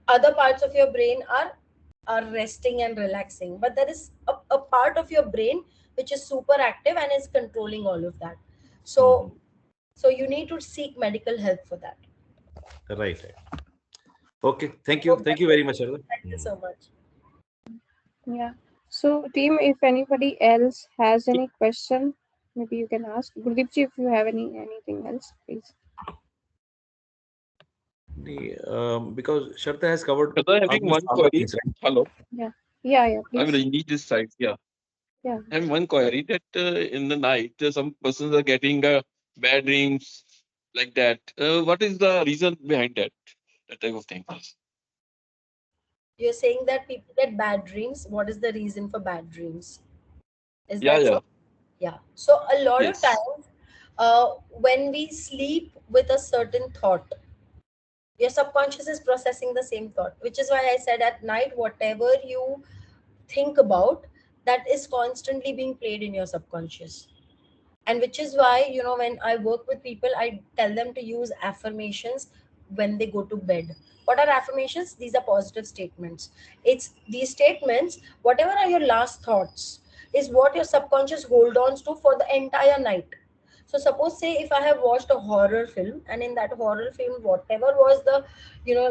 other parts of your brain are resting and relaxing, but there is a part of your brain which is super active and is controlling all of that. So Mhm. you need to seek medical help for that. Right, right. Okay, I hope thank that you very helps. much, Shraddha. Thank you Mhm. so much. Yeah. So, team, if anybody else has any question, maybe you can ask. Gurdeep ji, if you have anything else, please. Because Shraddha has covered But I'm having almost one all the query. things, right? Hello. Yeah. Yeah, yeah, I please. mean, need this side. Yeah. Yeah. I have one query that in the night, some persons are getting bad dreams like that. What is the reason behind that? That type of thing. You're saying that people get bad dreams. What is the reason for bad dreams? Is Yeah, that yeah. so? Yeah. So a lot of Yes. times, when we sleep with a certain thought, your subconscious is processing the same thought, which is why I said at night, whatever you think about, that is constantly being played in your subconscious. And which is why, when I work with people, I tell them to use affirmations when they go to bed. What are affirmations? These are positive statements. It's these statements, whatever are your last thoughts, is what your subconscious hold on to for the entire night. So suppose, say, if I have watched a horror film, and in that horror film, whatever was the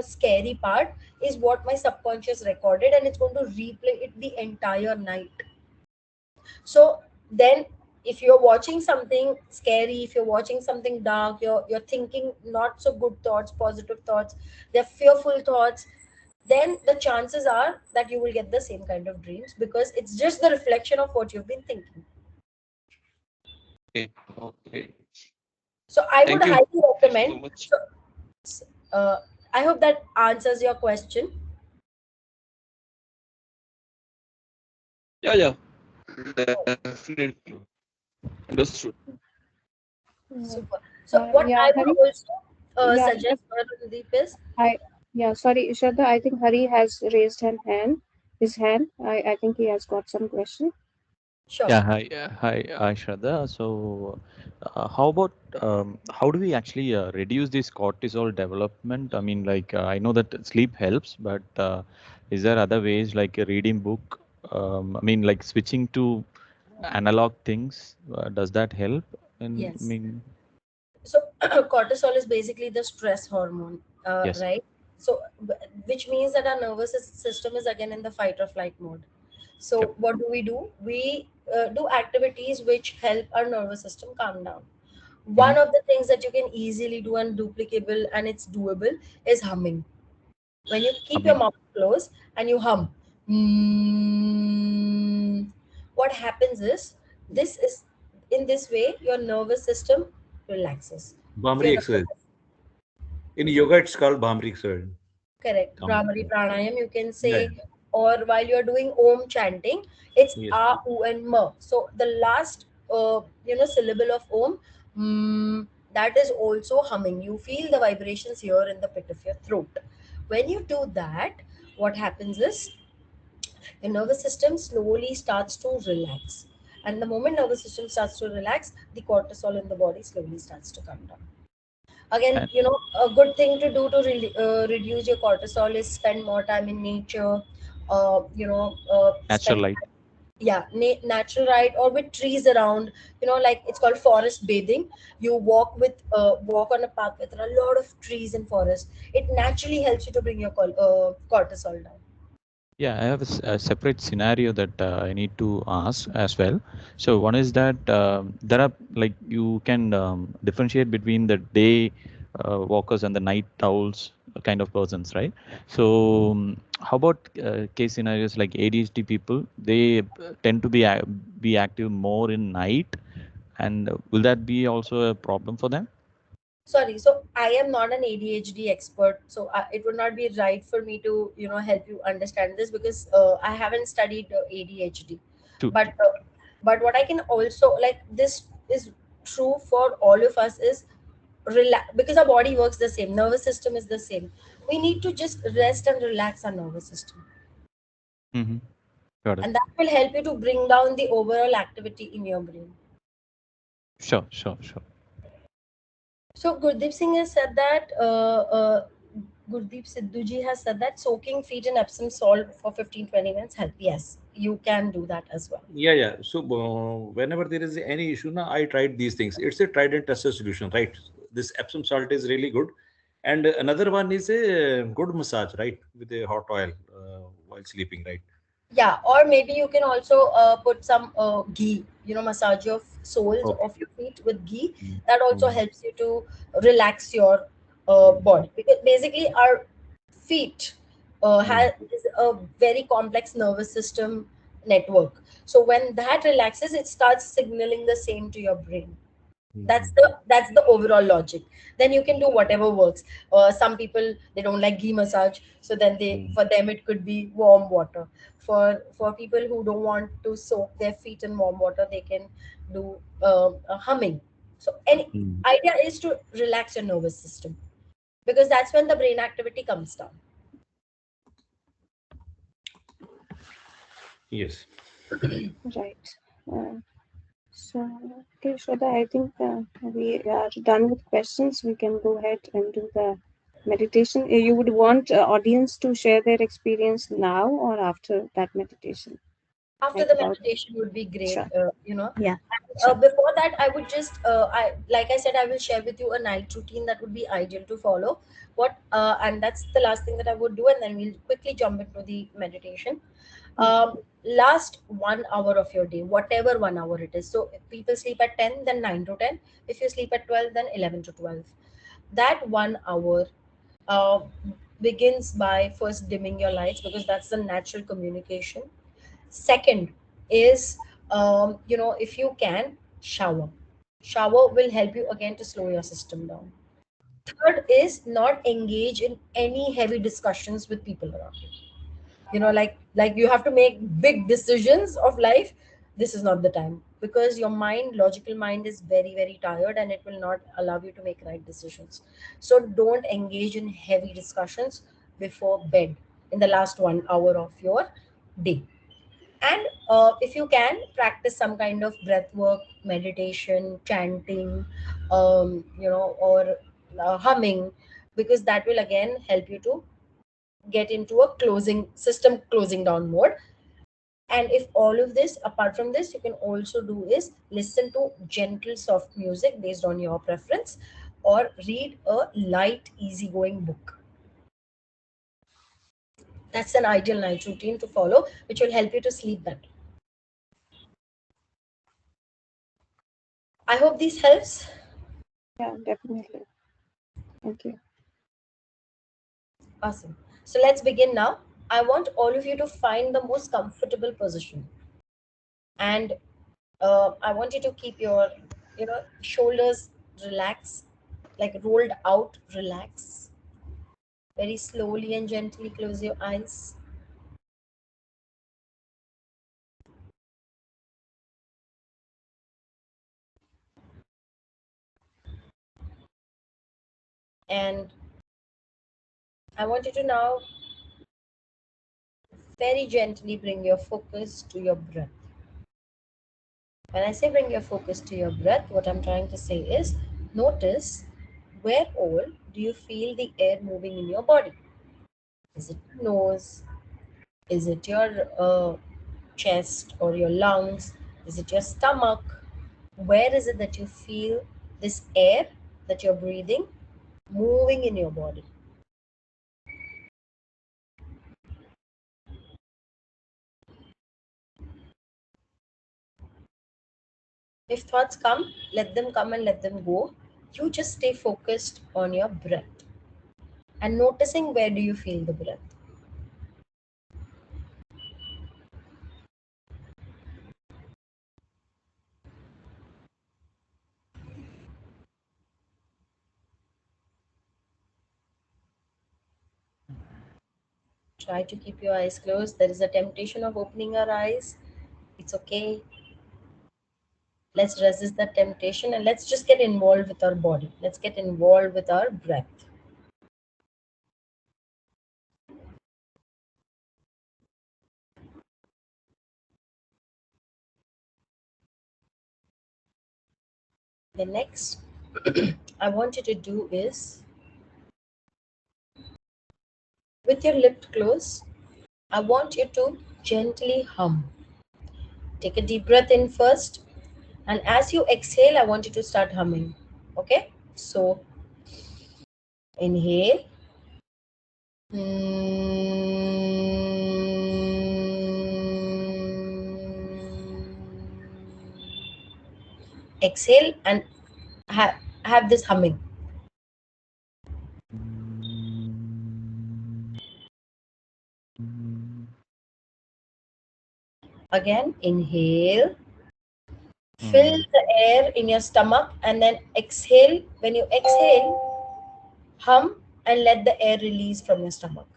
scary part is what my subconscious recorded, and it's going to replay it the entire night. So then, if you're watching something scary, if you're watching something dark, you're thinking not so good thoughts, positive thoughts, they're fearful thoughts, then the chances are that you will get the same kind of dreams, because it's just the reflection of what you've been thinking. Okay. Okay. So I would Thank you. highly Thank you so recommend. much. So uh, I hope that answers your question. Yeah, yeah. Definitely. Understood. Yeah. Super. So what Yeah, I would Hari. also Yeah, suggest for Deep is, I. Yeah, sorry, Shraddha. I think Hari has raised an hand. His hand. I think he has got some question. sure. Yeah, hi, Shraddha. So, how about how do we actually reduce this cortisol development? I mean, like I know that sleep helps, but is there other ways like reading book? I mean, like switching to analog things. Does that help? And I Yes. mean, So cortisol is basically the stress hormone, yes. right? So which means that our nervous system is again in the fight or flight mode. Yep. So what do? We do activities which help our nervous system calm down. Mm-hmm. One of the things that you can easily do and duplicable and it's doable is humming. When you keep your Humming. mouth closed and you hum, mm, what happens is, this is in this way your nervous system relaxes. If Bhamri you're exercise. nervous, In yoga, it's called Bhamri exercise. correct, Um, Brahmari pranayam, you can Yeah. say, or while you're doing Om chanting, it's Yes. A, U, and M. So the last, syllable of Om, mm, that is also humming. You feel the vibrations here in the pit of your throat. When you do that, what happens is your nervous system slowly starts to relax. And the moment nervous system starts to relax, the cortisol in the body slowly starts to come down. Again, and a good thing to do to reduce your cortisol is spend more time in nature. natural Spend light. Yeah, natural, right? Or with trees around, like it's called forest bathing. You walk on a path with a lot of trees in forest. It naturally helps you to bring your cortisol down. Yeah, I have a separate scenario that I need to ask as well. So one is that there are like you can differentiate between the day walkers and the night owls kind of persons, right? So how about case scenarios like ADHD people? They tend to be active more in night, and will that be also a problem for them? Sorry, so I am not an ADHD expert, so it would not be right for me to help you understand this, because I haven't studied ADHD. True, but true. uh, but what I can also, like, this is true for all of us, is relax, because our body works the same, nervous system is the same. We need to just rest and relax our nervous system, Mm-hmm. Got it. and that will help you to bring down the overall activity in your brain. Sure, sure, sure. So Gurdeep Singh has said that Gurdeep Sidhuji has said that soaking feet in Epsom salt for 15-20 minutes help. Yes, you can do that as well. Yeah, yeah. So whenever there is any issue, now I tried these things. It's a tried and tested solution, right? This Epsom salt is really good, and another one is a good massage, right, with a hot oil while sleeping, right? Yeah, or maybe you can also put some ghee, massage your soles Okay. of your feet with ghee. Mm. That also Mm. helps you to relax your body, because basically our feet Mm. is a very complex nervous system network. So when that relaxes, it starts signaling the same to your brain. that's Mm. the that's the overall logic. Then you can do whatever works. Some people, they don't like ghee massage, so then they Mm. for them it could be warm water. For people who don't want to soak their feet in warm water, they can do humming. So any Mm. idea is to relax your nervous system, because that's when the brain activity comes down. Yes. Right. Uh, so, okay, Shraddha, I think we are done with questions. We can go ahead and do the meditation. You would want audience to share their experience now or after that meditation? After Like the about, meditation would be great. sure, And, yeah, sure. before that, I would just I like I said, I will share with you a night routine that would be ideal to follow. And that's the last thing that I would do, and then we'll quickly jump into the meditation. Mhm. Last 1 hour of your day, whatever 1 hour it is. So if people sleep at 10, then 9 to 10. If you sleep at 12, then 11 to 12. That 1 hour uh, begins by first dimming your lights, because that's the natural communication. Second is, if you can, shower. Shower will help you again to slow your system down. Third is not engage in any heavy discussions with people around you. Like you have to make big decisions of life. This is not the time, because your mind, logical mind, is very, very tired, and it will not allow you to make right decisions. So don't engage in heavy discussions before bed, in the last 1 hour of your day. And if you can, practice some kind of breath work, meditation, chanting, or humming, because that will again help you to get into a closing system, closing down mode. And if all of this, apart from this, you can also do is listen to gentle soft music based on your preference, or read a light easygoing book. That's an ideal night routine to follow, which will help you to sleep better. I hope this helps. Yeah, definitely. Thank you. Awesome. So let's begin now. I want all of you to find the most comfortable position, and I want you to keep your, shoulders relaxed, like rolled out, relax. Very slowly and gently close your eyes. And I want you to now very gently bring your focus to your breath. When I say bring your focus to your breath, what I'm trying to say is, notice where all do you feel the air moving in your body? Is it your nose? Is it your chest or your lungs? Is it your stomach? Where is it that you feel this air that you're breathing moving in your body? If thoughts come, let them come and let them go. You just stay focused on your breath and noticing where do you feel the breath. Try to keep your eyes closed. There is a temptation of opening our eyes. It's okay. Let's resist that temptation and let's just get involved with our body. Let's get involved with our breath. The next I want you to do is, with your lip closed, I want you to gently hum. Take a deep breath in first, and as you exhale, I want you to start humming. Okay? So, inhale. Exhale and have this humming. Again, inhale. Fill the air in your stomach and then exhale. When you exhale, hum and let the air release from your stomach.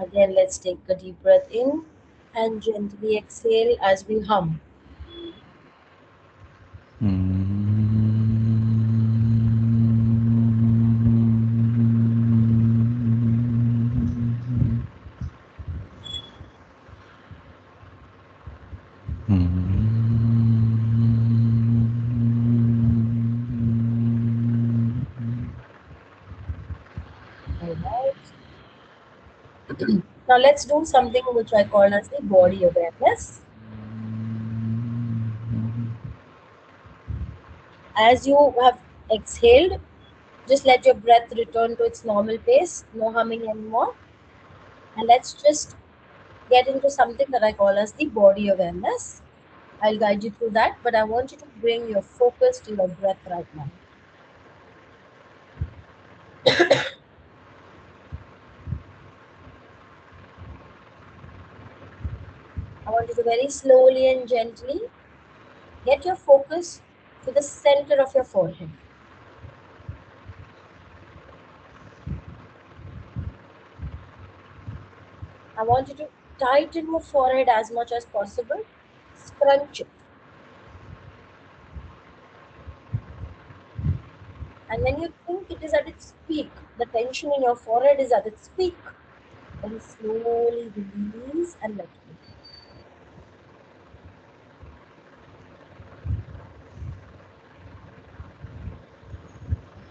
Again, let's take a deep breath in and gently exhale as we hum. All right. Now let's do something which I call as the body awareness. As you have exhaled, just let your breath return to its normal pace, no humming anymore. And let's just get into something that I call as the body awareness. I'll guide you through that, but I want you to bring your focus to your breath right now. I want you to very slowly and gently get your focus to the center of your forehead. I want you to tighten your forehead as much as possible, scrunch it. And when you think it is at its peak, the tension in your forehead is at its peak, then slowly release and let go.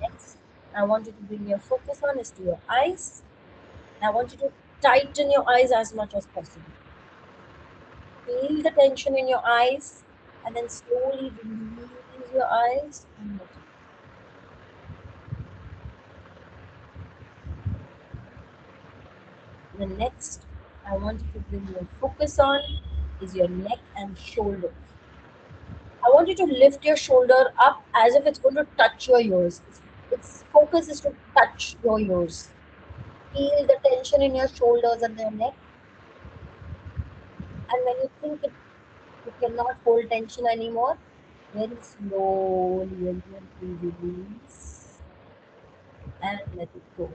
Next, I want you to bring your focus on is to your eyes. I want you to tighten your eyes as much as possible. Feel the tension in your eyes and then slowly release your eyes and let it go. The next I want you to bring your focus on is your neck and shoulders. I want you to lift your shoulder up as if it's going to touch your ears. Its focus is to touch your ears. Feel the tension in your shoulders and your neck. And when you think you cannot hold tension anymore, very slowly and gently release. and let it go.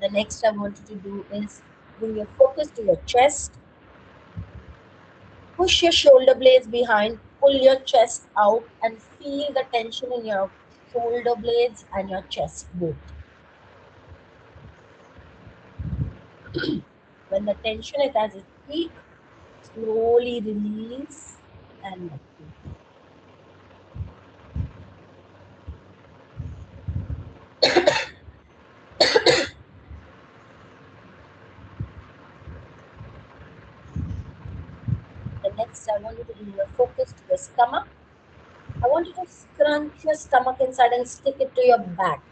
The next I want you to do is bring your focus to your chest. Push your shoulder blades behind, pull your chest out, and feel the tension in your shoulder blades and your chest both. When the tension is at its peak, slowly release and let go. The next, I want you to bring your focus to your stomach. I want you to scrunch your stomach inside and stick it to your back,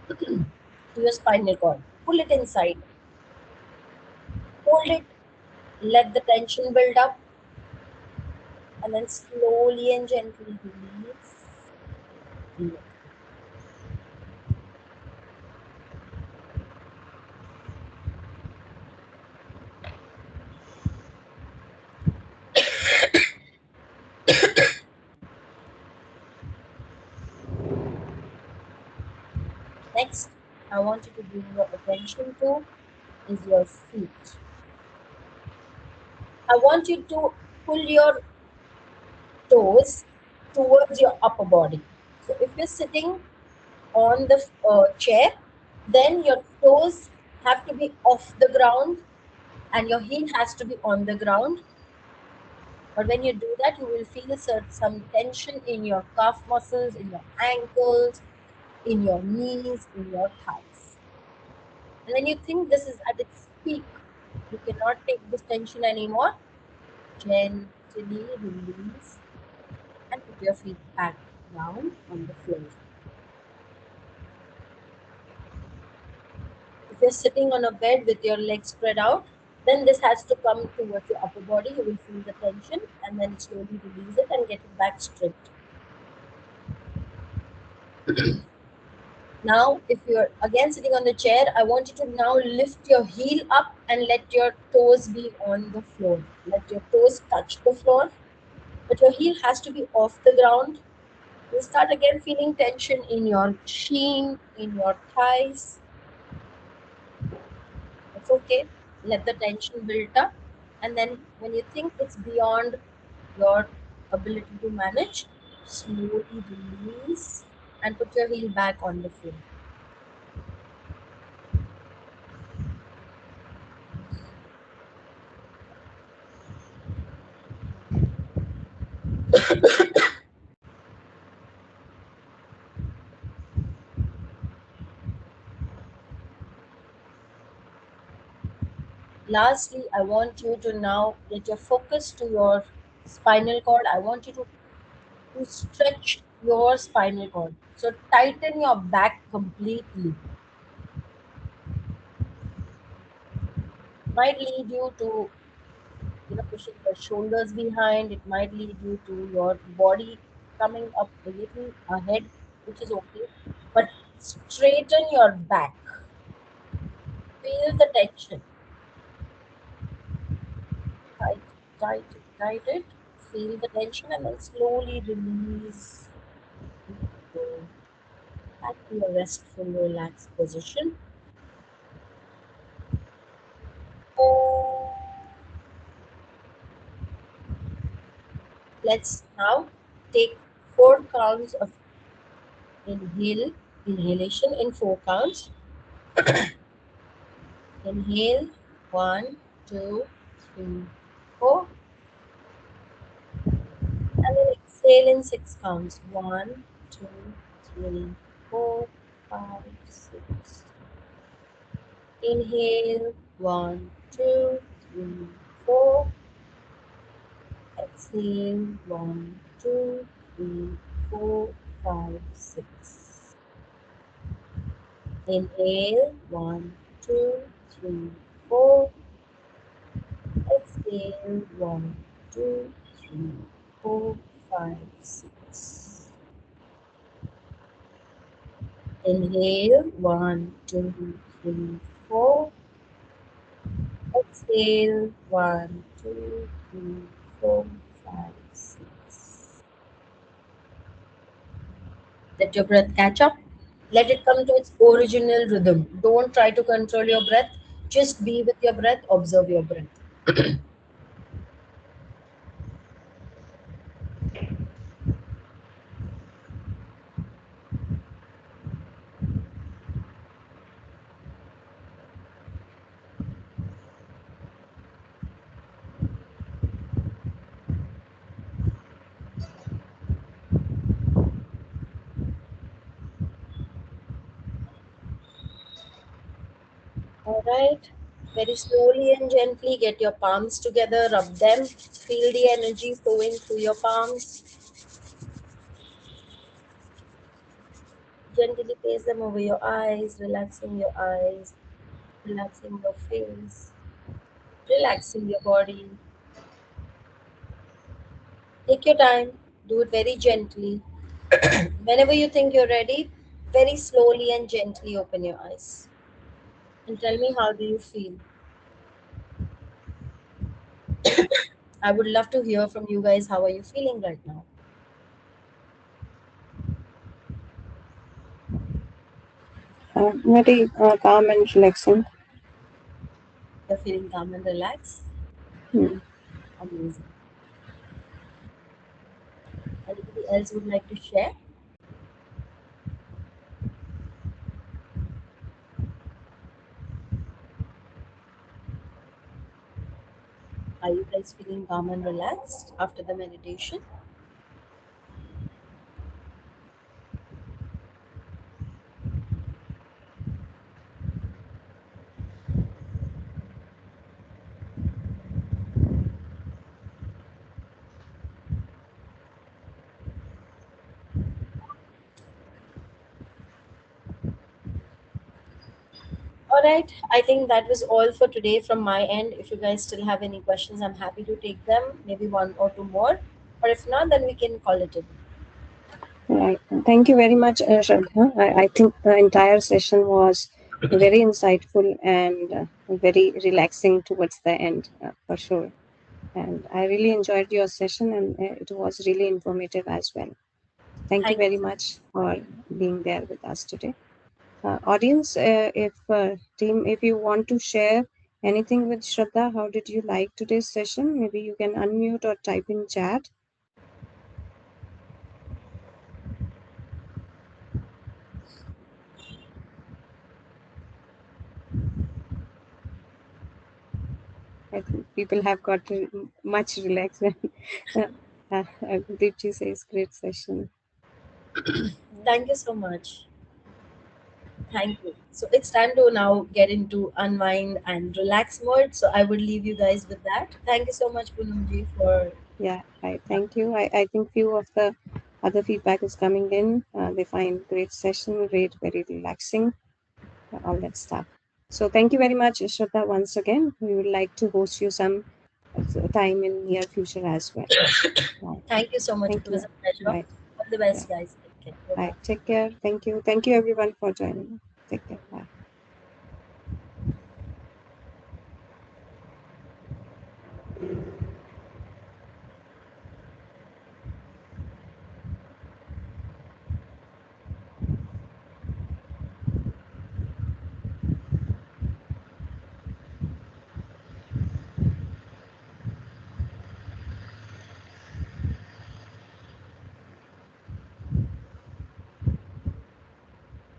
to your spinal cord. Pull it inside. Hold it. Let the tension build up. And then slowly and gently release. Next, I want you to bring your attention to is your feet. I want you to pull your toes towards your upper body. So if you're sitting on the chair, then your toes have to be off the ground and your heel has to be on the ground. But when you do that, you will feel some tension in your calf muscles, in your ankles, in your knees, in your thighs. And when you think this is at its peak, you cannot take this tension anymore, gently release and put your feet back down on the floor. If you're sitting on a bed with your legs spread out, then this has to come towards your upper body. You will feel the tension and then slowly release it and get it back straight. Now, if you're again sitting on the chair, I want you to now lift your heel up and let your toes be on the floor. Let your toes touch the floor, but your heel has to be off the ground. You start again feeling tension in your shin, in your thighs. It's okay. Let the tension build up. And then when you think it's beyond your ability to manage, slowly release and put your heel back on the floor. Lastly, I want you to now get your focus to your spinal cord. I want you to stretch your spinal cord. So tighten your back completely. Might lead you to pushing your shoulders behind. It might lead you to your body coming up a little ahead, which is okay. But straighten your back. Feel the tension. Tight, tight, tight it. Feel the tension and then slowly release. Go back to your restful, relaxed position. Let's now take 4 counts of inhalation in 4 counts. Inhale, 1, 2, 3, 4. And then exhale in 6 counts. 1, 2, 3, 4, 5, 6. Inhale, 1, 2, 3, 4. Exhale, 1, 2, 3, 4, 5, 6. Inhale, 1, 2, 3, 4. Exhale, 1, 2, 3, 4, 5, 6. Inhale, 1, 2, 3, 4. Exhale, 1, 2, three, four, five, six. Let your breath catch up. Let it come to its original rhythm. Don't try to control your breath. Just be with your breath, observe your breath. All right. Very slowly and gently get your palms together, rub them, feel the energy flowing through your palms. Gently place them over your eyes, relaxing your eyes, relaxing your face, relaxing your body. Take your time, do it very gently. Whenever you think you're ready, very slowly and gently open your eyes. And tell me, how do you feel? I would love to hear from you guys. How are you feeling right now? Very calm and relaxing. You're feeling calm and relaxed? Hmm. Amazing. Anybody else would like to share? Are you guys feeling calm and relaxed after the meditation? All right. I think that was all for today from my end. If you guys still have any questions, I'm happy to take them. Maybe one or two more. Or if not, then we can call it a day. Right. Thank you very much, Shraddha. I think the entire session was very insightful and very relaxing towards the end, for sure. And I really enjoyed your session, and it was really informative as well. Thank you Thank you very so much. much for being there with us today. Audience, if team, if you want to share anything with Shraddha, how did you like today's session? Maybe you can unmute or type in chat. I think people have got much relaxed. Deepti says, great session. Thank you so much. Thank you. So it's time to now get into unwind and relax mode. So I would leave you guys with that. Thank you so much, Punamji, for Yeah, I thank you. I think few of the other feedback is coming in. They find great session, great, very relaxing, all that stuff. So thank you very much, Shraddha, once again. We would like to host you some time in near future as well. Right. thank you so much. Thank It was you. a pleasure. Right. All the Yeah. best, guys. Take care. Bye Right. bye. Take care. Thank you. Thank you everyone for joining. Take care. Bye.